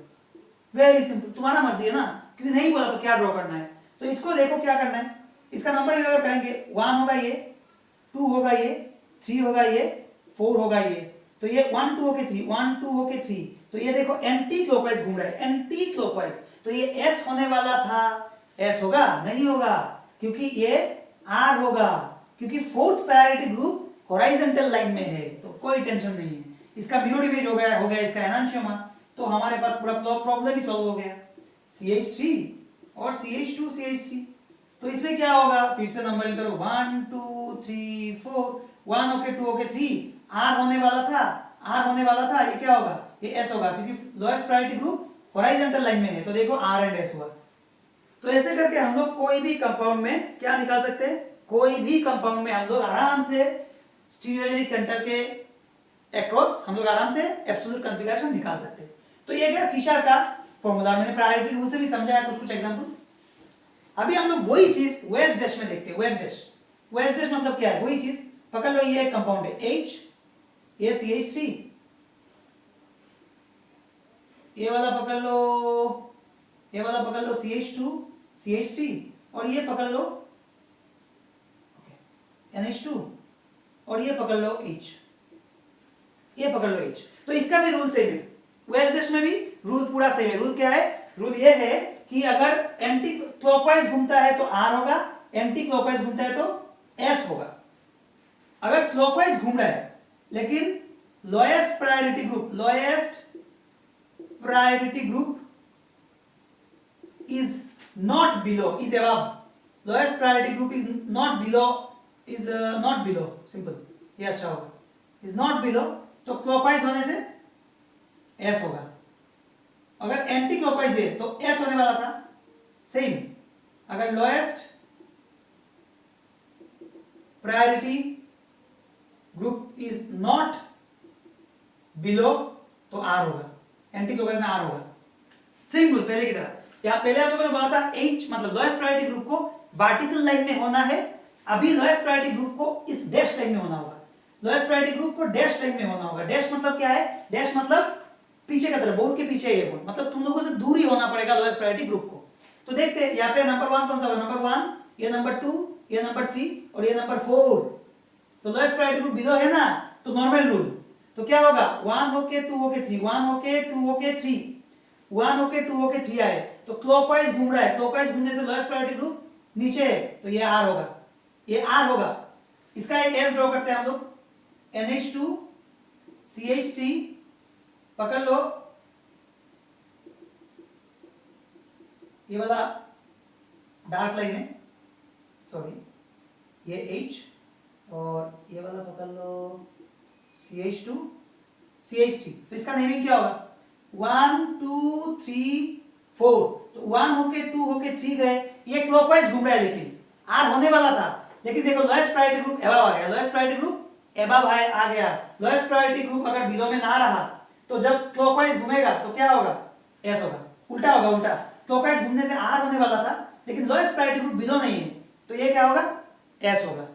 वेरी सिंपल, तुम्हारा मर्जी है ना, क्योंकि नहीं बोला तो क्या ड्रॉ करना है। तो इसको देखो क्या करना है, इसका नंबर अगर करेंगे 1 होगा ये, 2 होगा ये, 3 होगा ये, 4 होगा ये, तो ये 1 2 होके 3, 1 2 होके 3, तो ये देखो एंटी क्लॉकवाइज घूम रहा है, एंटी क्लॉकवाइज। तो ये S होने वाला था, S होगा नहीं होगा, क्योंकि ये R होगा, क्योंकि fourth priority group horizontal line में है, तो कोई टेंशन नहीं है। इसका म्यूरिवेज हो गया इसका एनांशियोमा, तो हमारे पास पूरा प्रॉब्लम ही सॉल्व हो गया। CH3 और CH2 CH3, तो इसमें क्या होगा, फिर से नंबरिंग करो, 1 2 3 4, 1 होके 2 होके 3, R होने वाला था, ये क्या होगा, ये S होगा, क्योंकि lowest priority group horizontal line में है, तो देखो R एंड S हुआ। तो ऐसे करके हम लोग कोई भी कंपाउंड में क्या निकाल सकते हैं, कोई भी कंपाउंड में हम लोग आराम से स्टीरियोजेनिक सेंटर के अक्रॉस हम लोग आराम से एब्सोल्यूट कॉन्फ़िगरेशन निकाल सकते हैं। तो ये क्या फिशर का फॉर्मूला, मैंने प्रायोरिटी रूल से भी समझाया कुछ एग्जांपल। अभी हम लोग वही चीज वेज डैश में देखते हैं। वेज डैश मतलब क्या है, वही चीज। पकड़ लो, ये कंपाउंड है H, ये CH3, ये वाला पकड़ लो CH2 CH3, और ये पकड़ लो NH2, और ये पकड़ लो H, तो इसका भी रूल सेम है। वेज डैश में भी रूल पूरा सेम है। रूल क्या है, रूल ये है कि अगर एंटी क्लॉकवाइज घूमता है तो R होगा, एंटी क्लॉकवाइज घूमता है तो S होगा। अगर क्लॉकवाइज घूम रहा है लेकिन lowest priority group is not below, is above, lowest priority group is not below, simple, ये अच्छा होगा, is not below, तो क्लॉकवाइज होने से S होगा। अगर एंटी क्लॉकवाइज है तो S होने वाला था, सेम। अगर lowest priority group is not below तो R होगा, एंटी क्लॉकवाइज में R होगा, सेम रूल पहले की तरह। या पहले हम लोगों ने बोला था H मतलब लोएस्ट प्रायोरिटी ग्रुप को वर्टिकल लाइन में होना है, अभी लोएस्ट प्रायोरिटी ग्रुप को इस डैश लाइन में होना होगा। लोएस्ट प्रायोरिटी ग्रुप को डैश लाइन में होना होगा। डैश मतलब क्या है? डैश मतलब पीछे का तरफ, बोर्ड के पीछे ये बोर्ड, मतलब तुम लोगों से दूर ही होना पड़ेगा लोएस्ट प्रायोरिटी ग्रुप को। तो देखते हैं यहाँ पे नंबर 1 कौन सा होगा? नंबर 1, ये नंबर 2, ये नंबर 3 और ये नंबर 4। तो लोएस्ट प्रायोरिटी ग्रुप बिलो है ना, तो नॉर्मल रूल तो क्या होगा? 1 होके 2 होके 3, 1 होके 2 होके 3, 1 होके 2 होके 3 आए, तो क्लॉकवाइज घूम रहा है। क्लॉकवाइज घूमने से लोएस्ट प्रायोरिटी ग्रुप नीचे है, तो ये आर होगा, ये आर होगा। इसका एक एस ड्रॉ करते हैं हम लोग, NH2 CH3 पकड़ लो, ये वाला डार्क लाइन है, सॉरी ये H, और ये वाला पकड़ लो CH2 CH3। तो इसका नेमिंग क्या होगा? 1 2 3 4। तो 1 होके 2 होके 3 गए, ये क्लॉकवाइज घूम रहा है, लेकिन आर होने वाला था, लेकिन देखो लोएस्ट प्रायोरिटी ग्रुप एबव आ गया, लोएस्ट प्रायोरिटी ग्रुप एबव आ गया। लोएस्ट प्रायोरिटी ग्रुप अगर बिलो में ना रहा तो जब क्लॉकवाइज घूमेगा तो क्या होगा? एस होगा, उल्टा होगा, उल्टा। क्लॉकवाइज घूमने से आर होने वाला था, लेकिन लोएस्ट प्रायोरिटी ग्रुप बिलो नहीं है, तो ये क्या होगा? एस होगा।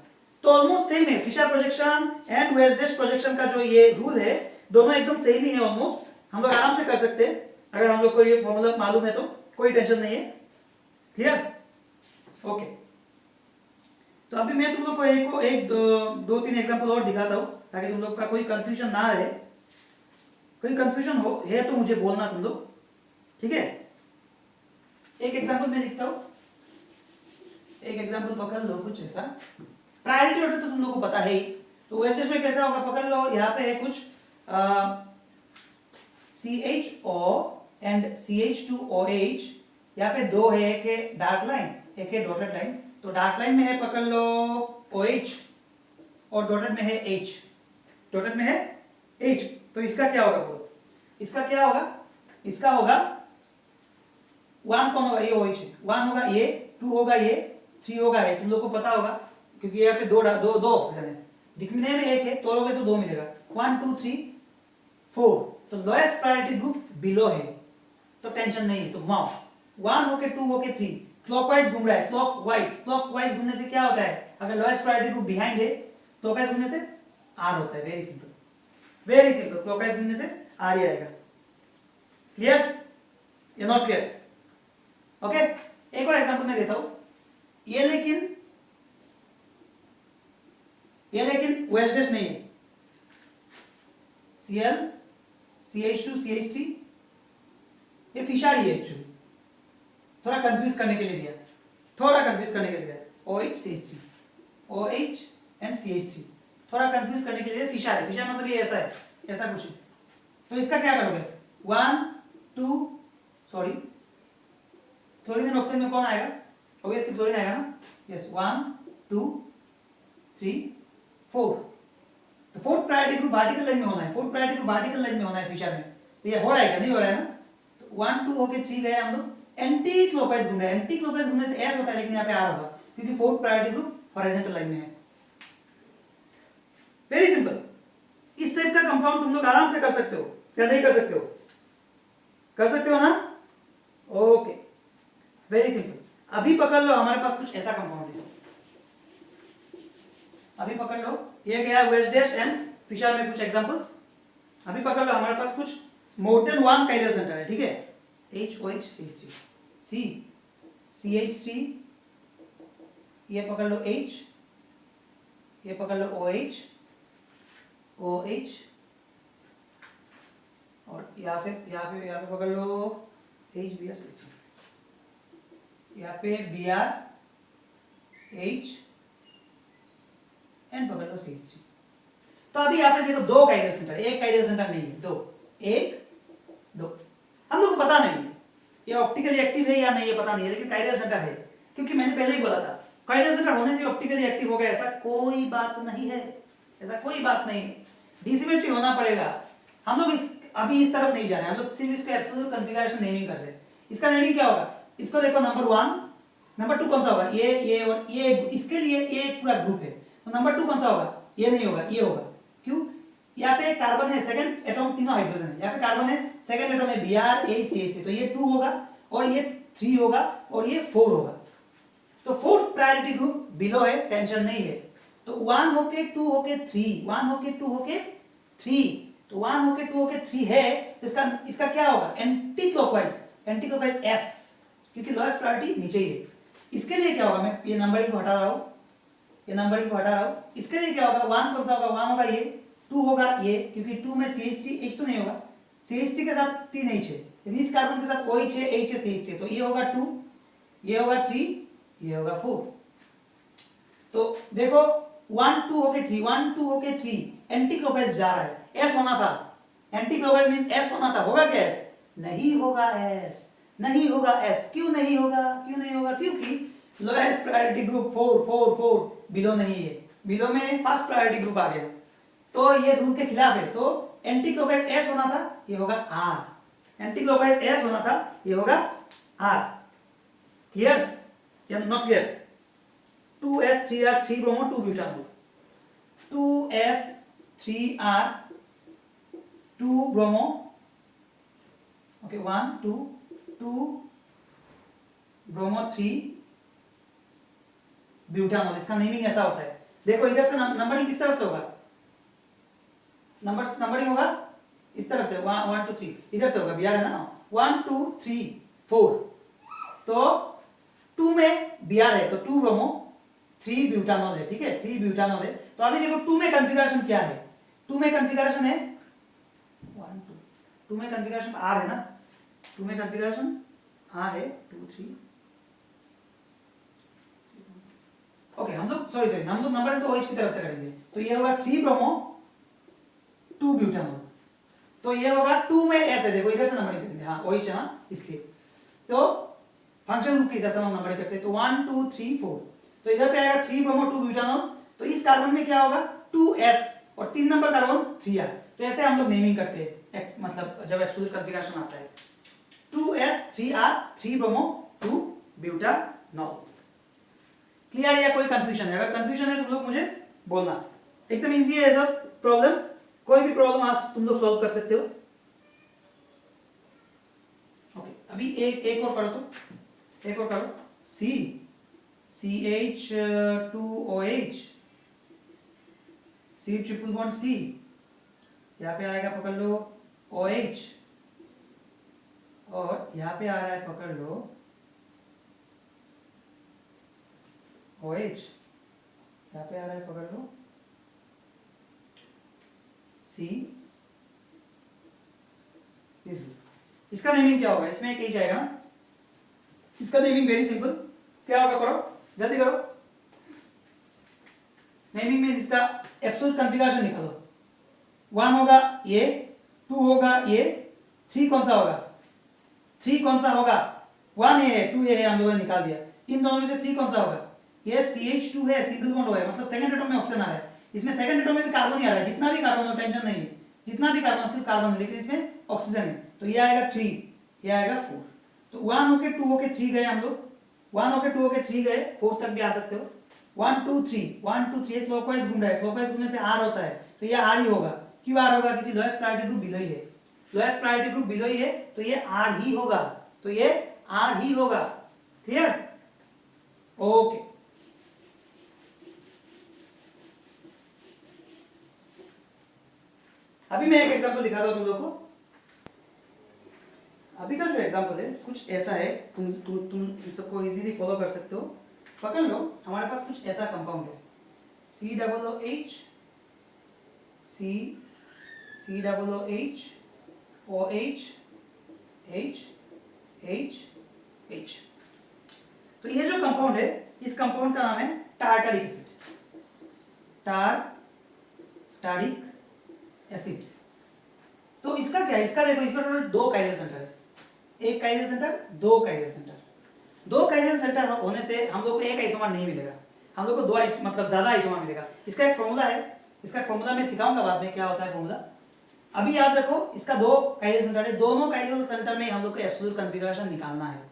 तो ऑलमोस्ट सेम है, फिशर प्रोजेक्शन एंड वेस्डेज प्रोजेक्शन का जो ये रूल है, दोनों एकदम सेम ही है ऑलमोस्ट। हम लोग आराम से कर सकते हैं, अगर हम लोग को ये फॉर्मूला मालूम है तो कोई टेंशन नहीं है। क्लियर? ओके। तो अभी मैं तुम लोग को एक दो तीन एग्जांपल और दिखाता हूं, ताकि तुम लोग का कोई कंफ्यूजन ना रहे। कोई कंफ्यूजन हो है तो मुझे बोलना तुम लोग, ठीक है? एक एग्जांपल मैं लिखता हूं, एक एग्जांपल पकड़ लो कुछ ऐसा। प्रायोरिटी ऑर्डर तो तुम लोगों को पता है ही, तो वैसे में कैसा होगा? पकड़ लो, यहाँ पे है कुछ CHO एंड CH2OH, यहाँ पे दो है, एक है डार्क लाइन, एक है डॉटेड लाइन। तो डार्क लाइन में है पकड़ लो OH और डॉटेड में है H, डॉटेड में है H। तो इसका क्या होगा बोलो? इसका क्या होगा? इसका होगा 1 कौन होगा? ये OH है, 1 होगा ये, 2 होगा ये, 3 होगा ये। तुम लोग को पता होगा क्योंकि यहाँ पे दो ऑक्सीजन है, दिखने में एक है, तोड़ोगे तो 2 मिलेगा। 1 2 3 4। तो लोएस्ट प्रायोरिटी ग्रुप बिलो है, तो टेंशन नहीं है। तो घुमाओ, 1 होके 2 होके 3, क्लॉकवाइज घूम रहा है। क्लॉकवाइज घूमने से क्या होता है? अगर लोएस्ट प्रायोरिटी ग्रुप बिहाइंड है, क्लॉकवाइज घूमने से आर होता है। Very simple, very simple. Clockwise घूमने से आर ही आएगा। क्लियर या नॉट क्लियर? ओके, एक और एग्जांपल मैं देता हूं। ये लेकिन वेस्टेज नहीं है। Cl CH2 CH3, ये फिशारी है एक्चुअली, थोड़ा कंफ्यूज करने के लिए दिया, OH CH3, OH and CH3, थोड़ा कंफ्यूज करने के लिए फिशार है। फिशार मतलब ये ऐसा है, ऐसा कुछ है। तो इसका क्या करोगे? 1 2, सॉरी क्लोरीन ऑक्सीजन में कौन आएगा? ऑब्वियसली क्लोरीन आएगा ना। यस, 1 2 3 4। तो fourth priority group vertical line में होना है, fourth priority group vertical line में होना है फिशर में। तो ये हो रहा है क्या? नहीं हो रहा है ना। तो 1 2 होके 3 गए हम लोग, एंटी क्लॉकवाइज घूम रहे हैं। एंटी क्लॉकवाइज घूमने से एस होता है, लेकिन यहाँ पे आर होगा क्योंकि fourth priority group horizontal line में है। Very simple. इस टाइप का कंपाउंड तुम लोग आराम से कर सकते हो या नहीं कर सकते हो? कर सकते हो ना? Okay, very simple. अभी पकड़ लो, हमारे पास कुछ ऐसा कंपाउंड है। अभी पकड़ लो, ये गया वेस्डेज एंड फिशर में कुछ एग्जांपल्स। अभी पकड़ लो, हमारे पास कुछ मोर देन 1 काइरल सेंटर है, ठीक है? HOH CH3, C CH3, ये पकड़ लो H, ये पकड़ लो OH और यहाँ पे पकड़ लो HBr CH3, यहाँ पे Br H एंड पकड़ लो CH3। तो अभी यहाँ पे देखो 2 काइरल सेंटर, एक काइरल सेंटर नहीं है, 2 1 2। हम लोग को पता नहीं है ये ऑप्टिकली एक्टिव है या नहीं, ये पता नहीं है, लेकिन काइरल सेंटर है। क्योंकि मैंने पहले ही बोला था, काइरल सेंटर होने से ऑप्टिकली एक्टिव हो गया, ऐसा कोई बात नहीं है, ऐसा कोई बात नहीं है। डिसिमेट्री होना पड़ेगा। हम लोग अभी इस तरफ नहीं जा रहे हैं, हम लोग सिर्फ इसको एब्सोल्यूट कॉन्फ़िगरेशन नेमिंग कर रहे हैं। इसका नेमिंग क्या होगा? इसको देखो, नंबर 1, नंबर 2 कौन सा होगा? ये और ये, इसके लिए ये एक पूरा ग्रुप है। तो नंबर 2 कौन सा होगा? ये नहीं होगा, ये होगा। क्यों? यहाँ पे कार्बन है, सेकंड एटॉम, तीनों हाइड्रोजन है। यहाँ पे कार्बन है, सेकंड एटॉम है Br H CH3, तो ये 2 होगा और ये 3 होगा और ये 4 होगा। तो फोर्थ प्रायोरिटी ग्रुप बिलो है, टेंशन नहीं है। तो 1 होके 2 होके 3, 1 होके 2 होके 3, तो 1 होके 2 होके 3 है, तो इसका क्या होगा, एंटी क्लॉकवाइज एस, क्योंकि लोएस्ट प्रायोरिटी नीचे ही है। इसके लिए क्या होगा, मैं ये नंबरिंग को हटा रहा हूं, इसके लिए क्या होगा, 1 कौन सा होगा, 1 होगा ये, 2 होगा ये, क्योंकि 2 में CH3 H तो नहीं होगा, CH3 के साथ 3 H है, यदि इस कार्बन के साथ OH है, H है, CH3 है, तो ये होगा 2, ये होगा 3, ये होगा 4। तो देखो 1 2 होके 3, 1 2 होके 3 एंटी क्लॉकवाइज जा रहा है, एस होना था, एंटी क्लॉकवाइज मींस एस होना था, होगा क्या एस, नहीं होगा एस, नहीं होगा एस, क्यों नहीं होगा, क्योंकि लोएस्ट प्रायोरिटी ग्रुप 4 बिलो नहीं है, बिलो में फर्स्ट प्रायोरिटी ग्रुप आ गया, तो ये रूल के खिलाफ है, तो एंटी क्लॉकवाइज एस होना था, ये होगा आर, एंटी क्लॉकवाइज एस होना था, ये होगा आर। क्लियर या not clear? 2s3r 3 bromo 2 butanol, 2s3r 2 bromo, okay 1 2 2 bromo 3 butanol, इसका नेमिंग ऐसा होता है। देखो इधर से नंबरिंग किस तरफ से होगा, नंबरिंग होगा इस तरफ से 1 2 3, इधर से होगा, बियर है ना, 1 2 3 4, तो 2 में बियर है, तो 2 ब्रोमो 3 ब्यूटानॉल है, ठीक है, 3 ब्यूटानॉल है। तो अभी देखो 2 में कॉन्फ़िगरेशन क्या है, 2 में कॉन्फ़िगरेशन है 1 2 में कॉन्फ़िगरेशन आर है ना, 2 में कॉन्फ़िगरेशन आर है 2 3, ओके हम लोग नंबर तो OH की तरफ से करेंगे, तो ये होगा 3 ब्रोमो 2 ब्यूटानॉल, तो ये होगा 2 में एस है, देखो इधर से नंबरिंग करेंगे, हाँ OH है ना इसलिए, तो फंक्शन ग्रुप के हिसाब से हम नंबरिंग करते हैं, तो 1 2 3 4, तो इधर पे आएगा 3 ब्रोमो 2 ब्यूटानॉल, तो इस कार्बन में क्या होगा 2s और 3 नंबर कार्बन 3r, तो ऐसे हम लोग नेमिंग करते हैं, मतलब जब एब्सोल्यूट कॉन्फ़िगरेशन आता है 2s 3r 3 bromo 2 butanol. Clear या कोई कंफ्यूजन है? अगर कंफ्यूजन है तो लोग मुझे बोलना, एकदम इजी है सब प्रॉब्लम, कोई भी प्रॉब्लम आप तुम लोग सॉल्व कर सकते हो। ओके अभी एक और करो, तो एक और करो, CH2OH C triple bond C, यहाँ पे आएगा पकड़ लो OH, और यहाँ पे आ रहा है पकड़ लो OH, यहाँ पे आ रहा है पकड़ लो C, इसका नेमिंग क्या होगा, इसमें एक H आएगा, इसका नेमिंग वेरी सिंपल, क्या होगा, करो जल्दी करो, नेमिंग में इसका एब्सोल्यूट कॉन्फ़िगरेशन निकालो, 1 होगा ये, 2 होगा ये, 3 कौन सा होगा, 3 कौन सा होगा, 1 ये है 2 ये है, हम लोगों ने निकाल दिया, इन दोनों में से 3 कौन सा होगा, ये CH2 है, सिंगल बॉन्ड है, मतलब सेकंड एटम में ऑक्सीजन आ रहा है, इसमें सेकंड एटम में भी कार्बन ही आ रहा है, जितना भी कार्बन हो टेंशन नहीं है, जितना भी कार्बन सिर्फ कार्बन है, लेकिन इसमें ऑक्सीजन है, तो ये आएगा 3, ये आएगा 4, तो 1 होके 2 होके 3 गए हम लोग, 1 होके 2 होके 3 गए, 4 तक भी आ सकते हो, 1 2 3 1 2 3 क्लॉकवाइज घूम रहा है, क्लॉकवाइज घूमने से आर होता है, तो ये आर ही होगा, क्यों आर होगा, क्योंकि लोएस्ट प्रायोरिटी ग्रुप बिलो ही है, लोएस्ट प्रायोरिटी ग्रुप बिलो ही है, तो ये आर ही होगा, तो ये आर ही होगा। क्लियर? ओके अभी मैं एक एग्जांपल दिखाता हूं तुम लोगों को। अभी का जो एग्जांपल है कुछ ऐसा है, तुम सबको इजीली फॉलो कर सकते हो, पकड़ लो, हमारे पास कुछ ऐसा कंपाउंड है COOH COOH OH H H H, तो ये जो कंपाउंड है, इस कंपाउंड का नाम है टार्टारिक एसिड, टार्टारिक एसिड। तो इसका क्या है, इसका देखो, इसमें टोटल 2 काइरल सेंटर है, एक chiral centre, 2 chiral centre, 2 chiral centre होने से हम लोग को एक आइसोमर नहीं मिलेगा, हम लोग को 2 मतलब ज्यादा आइसोमर मिलेगा। इसका एक फॉर्मूला है, इसका फॉर्मूला मैं सिखाऊंगा बाद में क्या होता है फॉर्मूला, अभी याद रखो इसका 2 काइरल सेंटर है, दोनों काइरल सेंटर में हम लोग को एब्सोल्यूट कॉन्फ़िगरेशन निकालना है।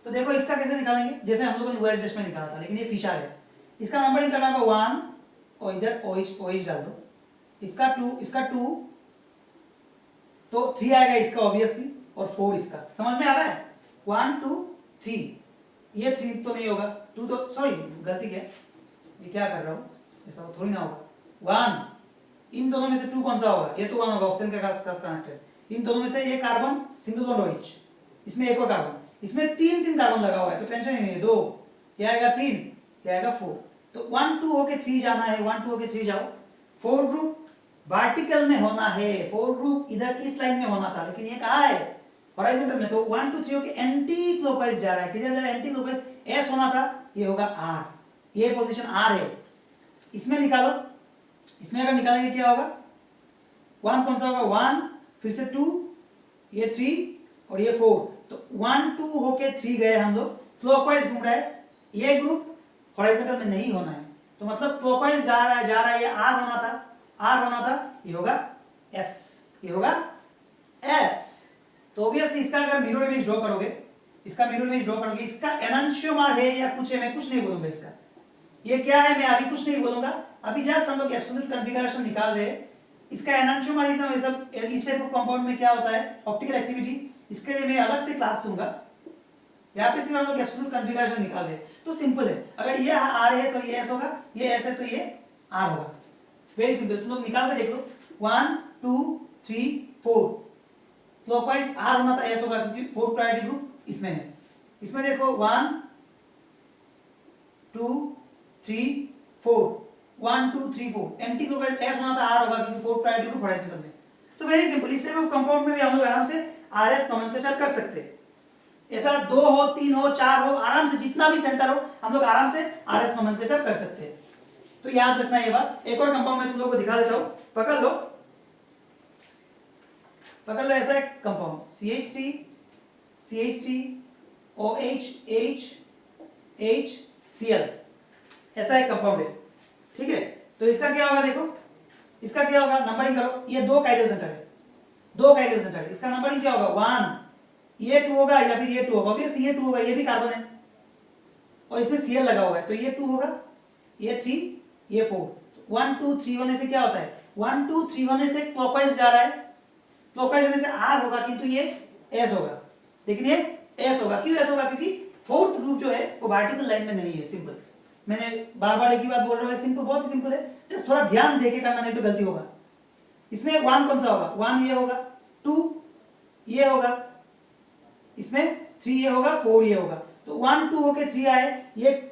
तो देखो इसका कैसे निकालेंगे, जैसे हम लोगों ने OH टेस्ट में निकाला था, लेकिन ये फिशर है, इसका नंबरिंग करना होगा 1 और इधर OH डाल दो, इसका 2 तो 3 आएगा इसका ऑब्वियसली, और 4 इसका, समझ में आ रहा है, 1 2 3, ये 3 तो नहीं होगा, 2 तो, सॉरी गलती क्या, ये क्या कर रहा हूँ, ऐसा तो थोड़ी ना होगा। 1 इन दोनों में से 2 कौन सा होगा? ये तो 1 होगा, ऑक्सीजन के साथ कनेक्टेड। इन दोनों में से ये कार्बन सिंगल बॉन्ड OH, इसमें एक और कार्बन, इसमें 3 कार्बन लगा हुआ है, तो टेंशन ही नहीं है। 2 ये आएगा, 3 ये आएगा, 4। तो 1 2 होके 3 जाना है, 1 2 होके 3 जाओ। 4 ग्रुप वर्टिकल में होना है, 4 ग्रुप इधर इस लाइन में होना था, लेकिन ये कहाँ है? हॉरिजॉन्टल में। तो 1 2 3 होके एंटी क्लॉकवाइज जा रहा है। किधर जा रहा है? Anti clockwise. एस होना था, ये होगा R, ये पोजीशन R है। इसमें निकालो, इसमें अगर निकालेंगे क्या होगा? 1 कौन सा होगा? 1 फिर से 2, ये 3 और ये 4। तो 1 2 होके 3 गए हम लोग, क्लॉकवाइज घूम रहा है। ये ग्रुप हॉरिजॉन्टल में नहीं होना है, तो मतलब क्लॉकवाइज जा रहा है, ये R होना था, ये होगा S, ये होगा S। तो ऑब्वियसली इसका अगर मिरर इमेज ड्रॉ करोगे, इसका एनंशियोमर है या कुछ है, मैं कुछ नहीं बोलूंगा। इसका ये क्या है मैं अभी कुछ नहीं बोलूंगा, अभी जस्ट हम लोग एब्सोल्यूट कॉन्फ़िगरेशन निकाल रहे हैं। इसका एनंशियोमरिज्म, ये सब इस टाइप ऑफ कंपाउंड में क्या होता है, ऑप्टिकल एक्टिविटी, इसके लिए मैं अलग से क्लास दूंगा। यहाँ पे सिर्फ हम लोग एब्सोल्यूट कॉन्फ़िगरेशन निकाल रहे हैं। तो सिंपल है, अगर ये R है तो ये S होगा, ये S है तो ये R होगा। वेरी सिंपल, तुम लोग निकाल के देख लो। 1 2 3 4 क्लॉकवाइज R होना था, S होगा, क्योंकि 4 प्रायोरिटी ग्रुप इसमें है। इसमें देखो 1 2 3 4, 1 2 3 4, एंटी क्लॉकवाइज S होना था, R होगा, क्योंकि 4 प्रायोरिटी ग्रुप हॉरिजॉन्टल में। तो वेरी सिंपल, इस टाइप ऑफ कंपाउंड में भी हम लोग आराम से RS नोमेनक्लेचर कर सकते हैं। ऐसा 2 हो 3 हो 4 हो, आराम से जितना भी सेंटर हो हम लोग आराम से RS नोमेनक्लेचर कर सकते हैं। तो याद रखना ये बात। एक और कंपाउंड में तुम लोगों को दिखा देता हूं, पकड़ लो ऐसा एक कंपाउंड CH3 OH HCl, ऐसा एक कंपाउंड है, ठीक है। तो इसका क्या होगा, देखो इसका क्या होगा, नंबरिंग करो। ये 2 काइरल सेंटर है, 2 काइरल सेंटर है। इसका नंबरिंग क्या होगा? 1, ये 2 होगा या फिर ये 2 होगा। ऑब्वियसली ये 2 होगा, ये भी कार्बन है और इसमें Cl लगा हुआ है, तो ये 2 होगा, ये 3, ये 4। 1 2 3 होने से क्या होता है? 1 2 3 होने से क्लॉकवाइज जा रहा है, क्लॉकवाइज होने से R होगा, किंतु ये S होगा। लेकिन ये S होगा, क्यों S होगा? क्योंकि फोर्थ ग्रुप जो है वो वर्टिकल लाइन में नहीं है। सिंपल, मैंने बार-बार एक ही बात बोल रहा हूं, सिंपल, बहुत ही सिंपल है, जस्ट थोड़ा ध्यान देके करना, नहीं तो गलती होगा। इसमें 1 कौन सा होगा? 1 ये होगा, 2 ये होगा, इसमें 3 ये होगा, 4 ये होगा। तो 1 2 होके 3 आए, ये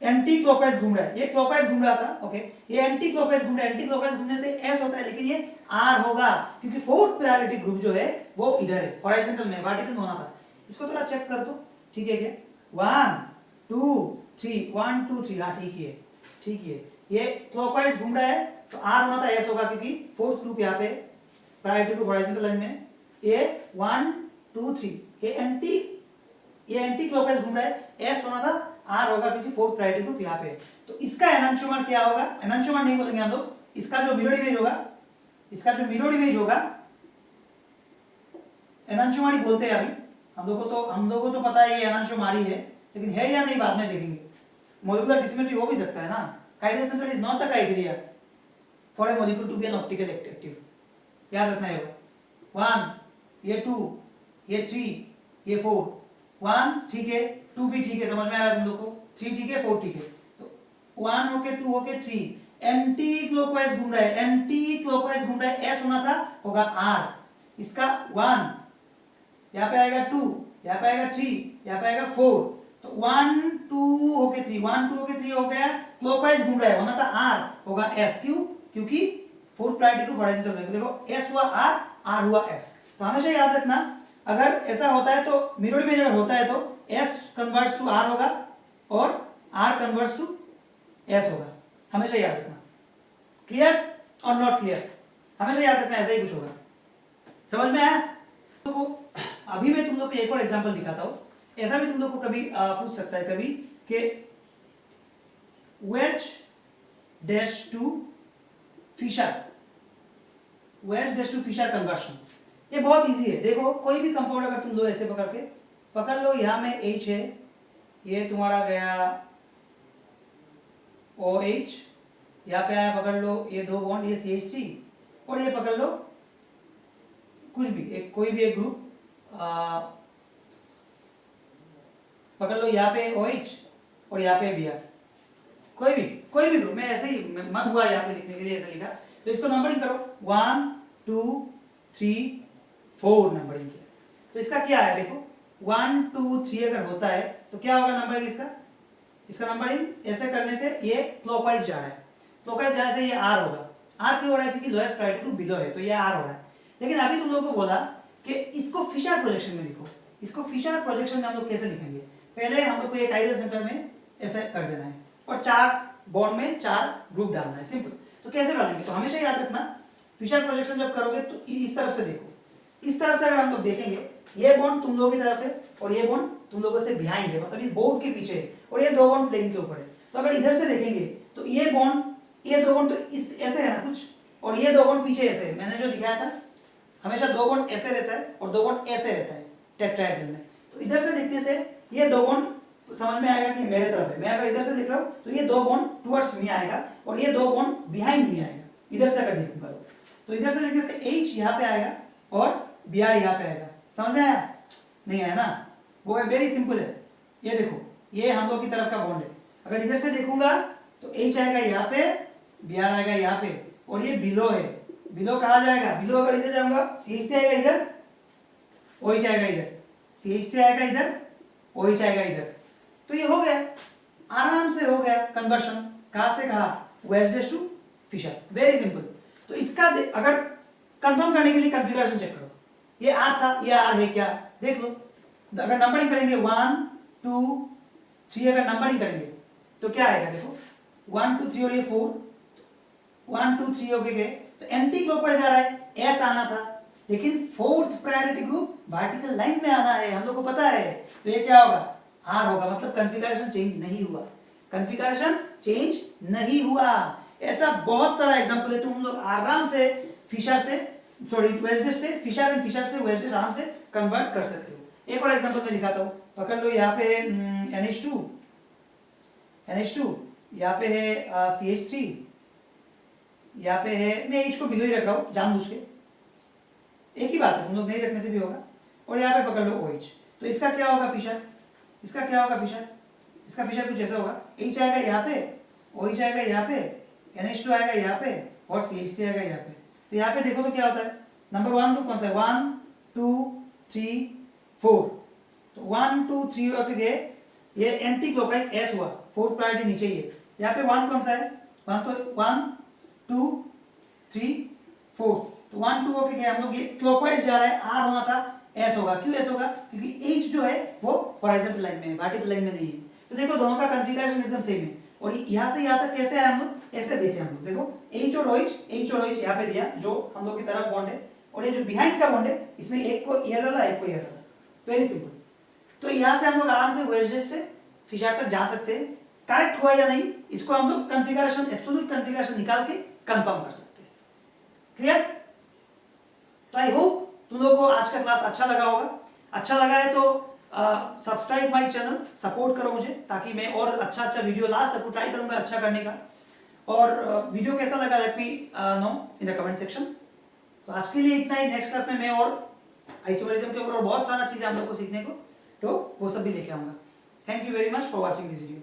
एंटी क्लॉकवाइज घूम रहा है, ये क्लॉकवाइज घूम रहा था, ओके, ये एंटी क्लॉकवाइज घूम रहा है। एंटी क्लॉकवाइज घूमने से S होता है, लेकिन ये R होगा, क्योंकि फोर्थ प्रायोरिटी ग्रुप जो है वो इधर है, हॉरिजॉन्टल में, वर्टिकल में होना था। इसको थोड़ा चेक कर दो, ठीक है क्या? 1 2 3, 1 2 3, हाँ ठीक है, ठीक है। ये क्लॉकवाइज घूम रहा है, तो R होना था, S होगा, क्योंकि फोर्थ ग्रुप यहाँ पे प्रायोरिटी ग्रुप हॉरिजॉन्टल लाइन में। ये 1 2 3, ये एंटी क्लॉकवाइज घूम रहा है, S होना था, R होगा, क्योंकि फोर्थ प्रायोरिटी ग्रुप यहाँ पे है। तो इसका एनंशियोमर क्या होगा? एनंशियोमर नहीं बोलेंगे हम लोग, इसका जो मिरर इमेज होगा, एनंशियोमर ही बोलते हैं अभी। हम लोगों को तो पता है ये एनंशियोमर ही है, लेकिन है या नहीं बाद में देखेंगे। मॉलिक्यूलर डिसिमेट्री हो भी सकता है ना। Chiral centre is not the criteria for a molecule to be an optical active, याद रखना है। 1 ये 2 ये 3 ये 4, 1 ठीक है, 2 भी ठीक है, समझ में आ रहा है तुम लोग को? 3 ठीक है, 4 ठीक है। तो 1 होके 2 होके 3, एंटी क्लॉकवाइज घूम रहा है, S होना था, होगा R। इसका 1 यहाँ पे आएगा, 2 यहाँ पे आएगा, 3 यहाँ पे आएगा, 4। तो 1 2 होके 3, 1 2 होके 3 हो गया, क्लॉकवाइज घूम रहा है, होना था R, होगा S। क्यों? क्योंकि फोर्थ प्रायोरिटी ग्रुप हॉरिजॉन्टल में। देखो S हुआ R हुआ S। तो हमेशा याद रखना, अगर ऐसा होता है तो मिरर इमेज अगर होता है तो S कन्वर्ट्स टू R होगा और R कन्वर्ट्स टू S होगा, हमेशा याद रखना। क्लियर और नॉट क्लियर, हमेशा याद रखना, ऐसा ही कुछ होगा। समझ में आया? तो अभी मैं तुम लोग को एक और एग्जांपल दिखाता हूं। ऐसा भी तुम लोग को कभी पूछ सकता है कभी कि OH dash to Fischer conversion, ये बहुत इजी है। देखो कोई भी कंपाउंड अगर तुम लो ऐसे पकड़ लो, यहां में H है, ये तुम्हारा गया OH, यहाँ पे आया, पकड़ लो ये 2 बॉन्ड, ये CH3, और ये पकड़ लो कुछ भी एक, कोई भी एक ग्रुप पकड़ लो, यहाँ पे OH और यहाँ पे Br, कोई भी कोई भी ग्रुप, मैं ऐसे ही मन हुआ यहाँ पे लिखने के लिए ऐसे लिखा, तो इसको नंबरिंग करो 1 2 3 4 नंबरिंग किया। तो इसका क्या है देखो 1 2 3 अगर होता है तो क्या होगा नंबरिंग इसका नंबरिंग ऐसे करने से ये क्लॉकवाइज जा रहा है, क्लॉकवाइज जाने से ये आर होगा। आर क्यों हो रहा है? क्योंकि लोएस्ट प्रायोरिटी ग्रुप बिलो है तो ये आर हो रहा है। लेकिन अभी तुम लोगों को बोला कि इसको फिशर प्रोजेक्शन में लिखो। इसको फिशर प्रोजेक्शन में हम लोग कैसे लिखेंगे? पहले हम लोग को एक आइडियल सेंटर में ऐसे कर देना है और 4 बॉन्ड में 4 ग्रुप डालना है, सिंपल। तो कैसे कर लेंगे? तो हमेशा याद रखना फिशर प्रोजेक्शन जब करोगे तो इस तरफ से देखो, इस तरफ से अगर हम लोग देखेंगे ये बॉन्ड तुम लोगों की तरफ है और ये बॉन्ड तुम लोगों से बिहाइंड है, मतलब इस बोर्ड के पीछे है, और ये 2 बॉन्ड प्लेन के ऊपर है। तो अगर इधर से देखेंगे तो ये 2 बॉन्ड तो इस ऐसे है ना कुछ, और ये 2 बॉन्ड पीछे ऐसे है। मैंने जो दिखाया था हमेशा 2 बॉन्ड ऐसे रहता है और 2 बॉन्ड ऐसे रहता है टेट्राहेड्रल में। तो इधर से देखने से ये 2 बॉन्ड समझ में आएगा कि मेरे तरफ है। मैं अगर इधर से देख रहा हूं तो ये 2 बॉन्ड टुवर्ड्स मी आएगा और ये 2 बॉन्ड बिहाइंड मी आएगा। इधर से अगर देखूंगा तो इधर से देखने से H यहाँ पे आएगा और Br यहाँ पे आएगा। समझ में आया? नहीं आया ना? वो है वेरी सिंपल है। ये देखो ये हम लोग की तरफ का बॉन्ड है। अगर इधर से देखूंगा तो H आएगा यहाँ पे, Br आएगा यहाँ पे, और ये बिलो है। बिलो कहाँ जाएगा? बिलो अगर इधर जाऊंगा CH3 आएगा इधर, OH आएगा इधर, CH3 आएगा इधर, OH आएगा इधर। तो ये हो गया, आराम से हो गया कन्वर्शन। कहाँ से कहाँ? Wedge to Fischer, very simple. तो इसका अगर कंफर्म करने के लिए कॉन्फ़िगरेशन चेक करो, ये आर था, ये आर है क्या देख लो। अगर नंबरिंग करेंगे 1 2 3 अगर नंबरिंग करेंगे तो क्या आएगा देखो 1 2 3 और ये 4, 1 2 3 हो गए तो एंटी क्लॉकवाइज आ रहा है, एस आना था, लेकिन 4th priority group vertical line में आना है, हम लोग को पता है। तो ये क्या होगा? आर होगा, मतलब कॉन्फ़िगरेशन चेंज नहीं हुआ, कॉन्फ़िगरेशन चेंज नहीं हुआ। ऐसा बहुत सारा एग्जांपल है, तुम लोग आराम से फिशर से वेज से फिशर एंड फिशर से वेज आराम से कन्वर्ट कर सकते हो। एक और एग्जांपल मैं दिखाता हूँ, पकड़ लो। यहाँ पे है NH2, यहाँ पे है CH3, यहाँ पे है, मैं H को बिलो ही रख रहा हूँ जानबूझ के, एक ही बात है, तुम लोग नहीं रखने से भी होगा। और यहाँ पे पकड़ लो OH, तो इसका क्या होगा फिशर? इसका क्या होगा फिशर? इसका फिशर कुछ ऐसा होगा, H आएगा यहाँ पे, OH आएगा यहाँ पे, NH2 आएगा यहाँ पे और CH3 आएगा यहाँ पे। तो यहाँ पे देखो तो क्या होता है, नंबर 1 ग्रुप कौन सा है? 1 2 3 4। तो 1 2 3 होके गए, ये एंटी क्लॉकवाइज S हुआ, 4th प्रायोरिटी नीचे ही है। यहाँ पे 1 कौन सा है? 1 तो 1 2 3 4, तो 1 2 होके गए हम लोग, ये क्लॉकवाइज जा रहा है, R होना था, S होगा। क्यों S होगा? क्योंकि H जो है वो हॉरिजॉन्टल लाइन में है, वर्टिकल लाइन में नहीं है। तो देखो दोनों का कॉन्फ़िगरेशन एकदम सेम है। और यहाँ से यहाँ तक कैसे आए हम लोग? ऐसे देखे हम लोग, देखो H और OH यहाँ पे दिया जो हम लोग की तरफ बॉन्ड है, और ये जो बिहाइंड का बॉन्ड है इसमें एक को ईयर डाला, एक को ईयर डाला, वेरी सिंपल। तो यहाँ से हम लोग आराम से वेज से फिशर तक जा सकते हैं। करेक्ट हुआ या नहीं इसको हम लोग कॉन्फ़िगरेशन, एब्सोल्यूट कॉन्फ़िगरेशन निकाल के कंफर्म कर सकते हैं। क्लियर? तो आई होप तुम लोगों को आज का क्लास अच्छा लगा होगा। अच्छा लगा है तो सब्सक्राइब माय चैनल, सपोर्ट करो मुझे ताकि मैं और अच्छा वीडियो ला सकूं, ट्राई करूंगा अच्छा करने का। और वीडियो कैसा लगा let me know in the comment section. तो आज के लिए इतना ही, नेक्स्ट क्लास में मैं और आइसोमेरिज्म के ऊपर और बहुत सारा चीजें हम लोग को सीखने को, तो वो सब भी लेके आऊंगा। Thank you very much for watching this video.